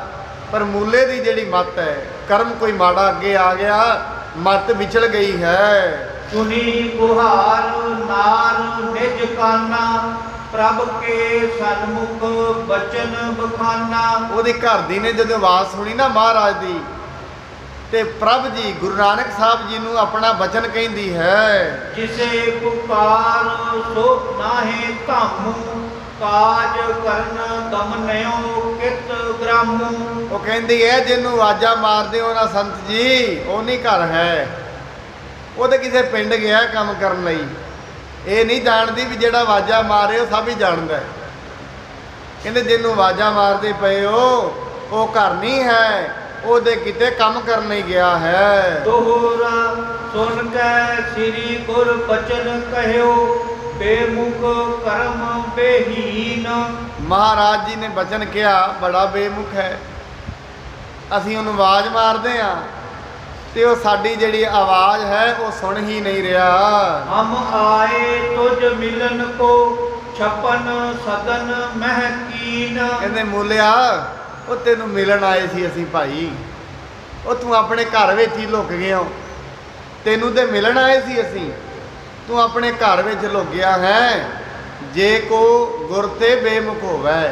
ਪਰ ਮੂਲੇ ਦੀ ਜਿਹੜੀ ਮੱਤ ਹੈ, ਕਰਮ ਕੋਈ ਮਾੜਾ ਅੱਗੇ ਆ ਗਿਆ, ਮੱਤ ਵਿਚਲ ਗਈ ਹੈ। ਸੁਨੀ ਗੁਹਾਰ ਨਾਰ ਨਿਜ ਕਾਨਾ, ਪ੍ਰਭ ਕੇ ਸਨਮੁਖ ਬਚਨ ਬਖਾਨਾ। ਉਹਦੀ ਘਰ ਦੀ ਨੇ ਜਦੋਂ ਆਵਾਜ਼ ਸੁਣੀ ਨਾ ਮਹਾਰਾਜ ਦੀ, ਤੇ ਪ੍ਰਭ ਜੀ ਗੁਰੂ ਨਾਨਕ ਸਾਹਿਬ ਜੀ ਨੂੰ ਆਪਣਾ ਬਚਨ ਕਹਿੰਦੀ ਹੈ। ਜਿਸੇ ਪੁਕਾਰ ਸੋ ਨਾਹੇ ਧਾਮੂ, ਕਾਜ ਕਰਨ ਦਮਨਿਓ ਕਿਤ ਗ੍ਰਾਮੂ। ਉਹ ਕਹਿੰਦੀ ਹੈ ਜਿਹਨੂੰ ਆਵਾਜ਼ਾਂ ਮਾਰਦੇ ਹੋ ਨਾ ਸੰਤ ਜੀ, ਉਹ ਨਹੀਂ ਘਰ ਹੈ, ਉਹ ਤੇ ਕਿਸੇ ਪਿੰਡ ਗਿਆ ਕੰਮ ਕਰਨ ਲਈ। ਇਹ ਨਹੀਂ ਜਾਣਦੀ ਵੀ ਜਿਹੜਾ ਆਵਾਜ਼ਾਂ ਮਾਰੇ ਉਹ ਸਭ ਹੀ ਜਾਣਦਾ ਹੈ। ਕਹਿੰਦੇ ਜਿਹਨੂੰ ਆਵਾਜ਼ਾਂ ਮਾਰਦੇ ਪਏ ਹੋ ਉਹ ਘਰ ਨਹੀਂ ਹੈ, ਉਹਦੇ ਕਿਤੇ ਕੰਮ ਕਰਨ ਹੀ ਗਿਆ ਹੈ। ਦੋਹਰਾ ਸੁਣ ਕੇ ਸ੍ਰੀ ਗੁਰ ਬਚਨ ਕਹਿਓ, ਬੇਮੁਖ ਕਰਮ ਬੇਹੀਨ। ਮਹਾਰਾਜ ਜੀ ਨੇ ਬਚਨ ਕਿਹਾ, ਬੜਾ ਬੇਮੁਖ ਹੈ। ਅਸੀਂ ਉਹਨੂੰ ਆਵਾਜ਼ ਮਾਰਦੇ ਹਾਂ ਤੇ ਉਹ ਸਾਡੀ ਜਿਹੜੀ ਆਵਾਜ਼ ਹੈ ਉਹ ਸੁਣ ਹੀ ਨਹੀਂ ਰਿਹਾ। ਹਮ ਆਏ ਤੁਝ ਮਿਲਨ ਕੋ, ਛਪਨ ਸਦਨ ਮਹਿਕੀਨ। ਕਹਿੰਦੇ ਮੂਲਿਆ ਉਹ ਤੈਨੂੰ ਮਿਲਣ ਆਏ ਸੀ ਅਸੀਂ ਭਾਈ, ਉਹ ਤੂੰ ਆਪਣੇ ਘਰ ਵਿੱਚ ਹੀ ਲੁਕ ਗਿਆ। ਤੈਨੂੰ ਤੇ ਮਿਲਣ ਆਏ ਸੀ ਅਸੀਂ, ਤੂੰ ਆਪਣੇ ਘਰ ਵਿੱਚ ਲੁਕ ਗਿਆ ਹੈ। ਜੇ ਕੋ ਗੁਰ ਤੇ ਬੇਮੁਖ ਹੋਵੇ,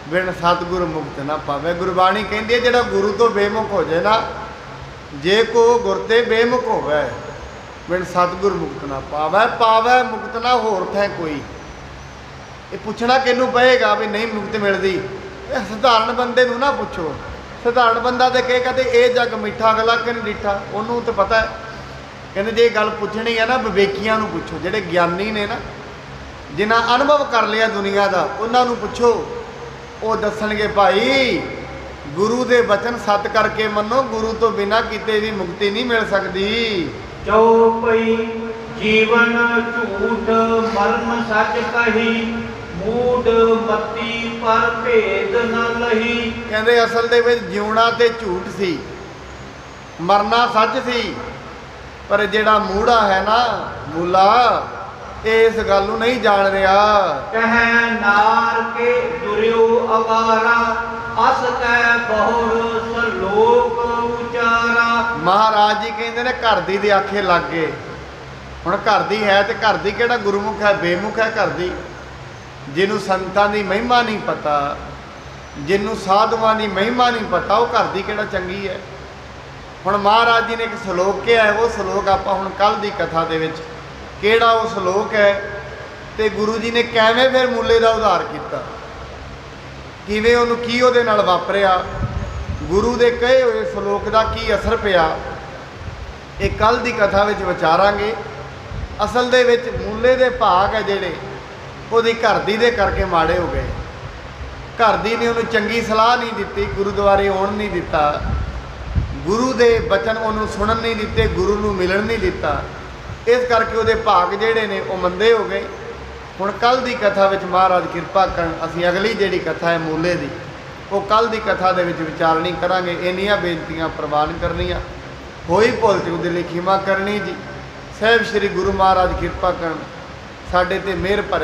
ਬਿਨ ਸਤਿਗੁਰ ਮੁਕਤ ਨਾ ਪਾਵੇ। ਗੁਰਬਾਣੀ ਕਹਿੰਦੀ ਹੈ ਜਿਹੜਾ ਗੁਰੂ ਤੋਂ ਬੇਮੁਖ ਹੋ ਜਾਏ ਨਾ, ਜੇ ਕੋ ਗੁਰ ਤੇ ਬੇਮੁਖ ਹੋਵੇ, ਬਿਨ ਸਤਿਗੁਰ ਮੁਕਤ ਨਾ ਪਾਵੇ। ਪਾਵੇ ਮੁਕਤ ਨਾ ਹੋਰ ਥੈ ਕੋਈ। ਇਹ ਪੁੱਛਣਾ ਕਿਹਨੂੰ ਪਏਗਾ ਵੀ ਨਹੀਂ ਮੁਕਤ ਮਿਲਦੀ? ਇਹ ਸਧਾਰਨ ਬੰਦੇ ਨੂੰ ਨਾ ਪੁੱਛੋ। ਸਧਾਰਨ ਬੰਦਾ ਤੇ ਕਹੇਗਾ ਤੇ ਇਹ ਜੱਗ ਮਿੱਠਾ ਅਗਲਾ ਕਿ ਨਹੀਂ ਡਿੱਠਾ, ਉਹਨੂੰ ਤਾਂ ਪਤਾ ਹੈ। ਕਹਿੰਦੇ ਜੇ ਗੱਲ ਪੁੱਛਣੀ ਹੈ ਨਾ ਵਿਵੇਕੀਆਂ ਨੂੰ ਪੁੱਛੋ, ਜਿਹੜੇ ਗਿਆਨੀ ਨੇ ਨਾ, ਜਿਨ੍ਹਾਂ ਅਨੁਭਵ ਕਰ ਲਿਆ ਦੁਨੀਆ ਦਾ, ਉਹਨਾਂ ਨੂੰ ਪੁੱਛੋ। ਉਹ ਦੱਸਣਗੇ ਭਾਈ ਗੁਰੂ ਦੇ ਬਚਨ ਸਤ ਕਰਕੇ ਮੰਨੋ, ਗੁਰੂ ਤੋਂ ਬਿਨਾਂ ਕਿਤੇ ਵੀ ਮੁਕਤੀ ਨਹੀਂ ਮਿਲ ਸਕਦੀ। ਚੌਪਈ ਜੀਵਨ ਝੂਠ ਮਰਨ ਸੱਚ ਕਹੀ, ਮੂਡ ਮਤੀ ਪਰ ਭੇਦ ਨ ਲਹੀ। ਕਹਿੰਦੇ ਅਸਲ ਦੇ ਵਿੱਚ ਜਿਉਣਾ ਤੇ ਝੂਠ ਸੀ, ਮਰਨਾ ਸੱਚ ਸੀ, ਪਰ ਜਿਹੜਾ ਮੂੜਾ ਹੈ ਨਾ ਮੂਲਾ, ਇਹ ਇਸ ਗੱਲ ਨੂੰ ਨਹੀਂ ਜਾਣ ਰਿਹਾ। ਕਹਿ ਨਾਰ ਕੇ ਦੁਰਿਓ ਅਵਾਰਾ, ਅਸ ਕੈ ਬਹੁਰ ਸਲੋਕ ਉਚਾਰਾ। ਮਹਾਰਾਜ ਜੀ ਕਹਿੰਦੇ ਨੇ ਘਰ ਦੀ ਦੇ ਆਖੇ ਲੱਗ ਗਏ। ਹੁਣ ਘਰ ਦੀ ਹੈ ਤੇ ਘਰ ਦੀ ਕਿਹੜਾ ਗੁਰਮੁਖ ਹੈ, ਬੇਮੁਖ ਹੈ ਘਰ ਦੀ। ਜਿਹਨੂੰ ਸੰਤਾਂ ਦੀ ਮਹਿਮਾ ਨਹੀਂ ਪਤਾ, ਜਿਹਨੂੰ ਸਾਧੂਆਂ ਦੀ ਮਹਿਮਾ ਨਹੀਂ ਪਤਾ, ਉਹ ਘਰ ਦੀ ਕਿਹੜਾ ਚੰਗੀ ਹੈ। ਹੁਣ ਮਹਾਰਾਜ ਜੀ ਨੇ ਇੱਕ ਸ਼ਲੋਕ ਕਿਹਾ ਹੈ, ਉਹ ਸ਼ਲੋਕ ਆਪਾਂ ਹੁਣ ਕੱਲ ਦੀ ਕਥਾ ਦੇ ਵਿੱਚ ਕਿਹੜਾ ਉਹ ਸ਼ਲੋਕ ਹੈ ਤੇ ਗੁਰੂ ਜੀ ਨੇ ਕਿਵੇਂ ਫਿਰ ਮੂਲੇ ਦਾ ਉਧਾਰ ਕੀਤਾ, ਕਿਵੇਂ ਉਹਨੂੰ ਕੀ ਉਹਦੇ ਨਾਲ ਵਾਪਰਿਆ, ਗੁਰੂ ਦੇ ਕਹੇ ਹੋਏ ਸ਼ਲੋਕ ਦਾ ਕੀ ਅਸਰ ਪਿਆ, ਇਹ ਕੱਲ ਦੀ ਕਥਾ ਵਿੱਚ ਵਿਚਾਰਾਂਗੇ। ਅਸਲ ਦੇ ਵਿੱਚ ਮੂਲੇ ਦੇ ਭਾਗ ਹੈ ਜਿਹੜੇ, ਉਹਦੀ ਘਰ ਦੀ ਦੇ ਕਰਕੇ ਮਾੜੇ ਹੋ ਗਏ। ਘਰ ਦੀ ਨੇ ਉਹਨੂੰ ਚੰਗੀ ਸਲਾਹ ਨਹੀਂ ਦਿੱਤੀ, ਗੁਰਦੁਆਰੇ ਆਉਣ ਨਹੀਂ ਦਿੱਤਾ, ਗੁਰੂ ਦੇ ਬਚਨ ਉਹਨੂੰ ਸੁਣਨ ਨਹੀਂ ਦਿੱਤੇ, ਗੁਰੂ ਨੂੰ ਮਿਲਣ ਨਹੀਂ ਦਿੱਤਾ। ਇਸ ਕਰਕੇ ਉਹਦੇ ਭਾਗ ਜਿਹੜੇ ਨੇ ਉਹ ਮੰਦੇ ਹੋ ਗਏ। ਹੁਣ ਕੱਲ ਦੀ ਕਥਾ ਵਿੱਚ ਮਹਾਰਾਜ ਕਿਰਪਾ ਕਰਨ, ਅਸੀਂ ਅਗਲੀ ਜਿਹੜੀ ਕਥਾ ਹੈ ਮੂਲੇ ਦੀ, ਉਹ ਕੱਲ ਦੀ ਕਥਾ ਦੇ ਵਿੱਚ ਵਿਚਾਰਣੀ ਕਰਾਂਗੇ। ਇੰਨੀਆਂ ਬੇਨਤੀਆਂ ਪ੍ਰਵਾਨ ਕਰਨੀਆਂ, ਹੋਈ ਭੁੱਲ ਚੁੱਕ ਦੇ ਲਈ ਖਿਮਾ ਕਰਨੀ ਜੀ। ਸਾਹਿਬ ਸ੍ਰੀ ਗੁਰੂ ਮਹਾਰਾਜ ਕਿਰਪਾ ਕਰਨ, ਸਾਡੇ ਤੇ ਮਿਹਰ ਭਰੇ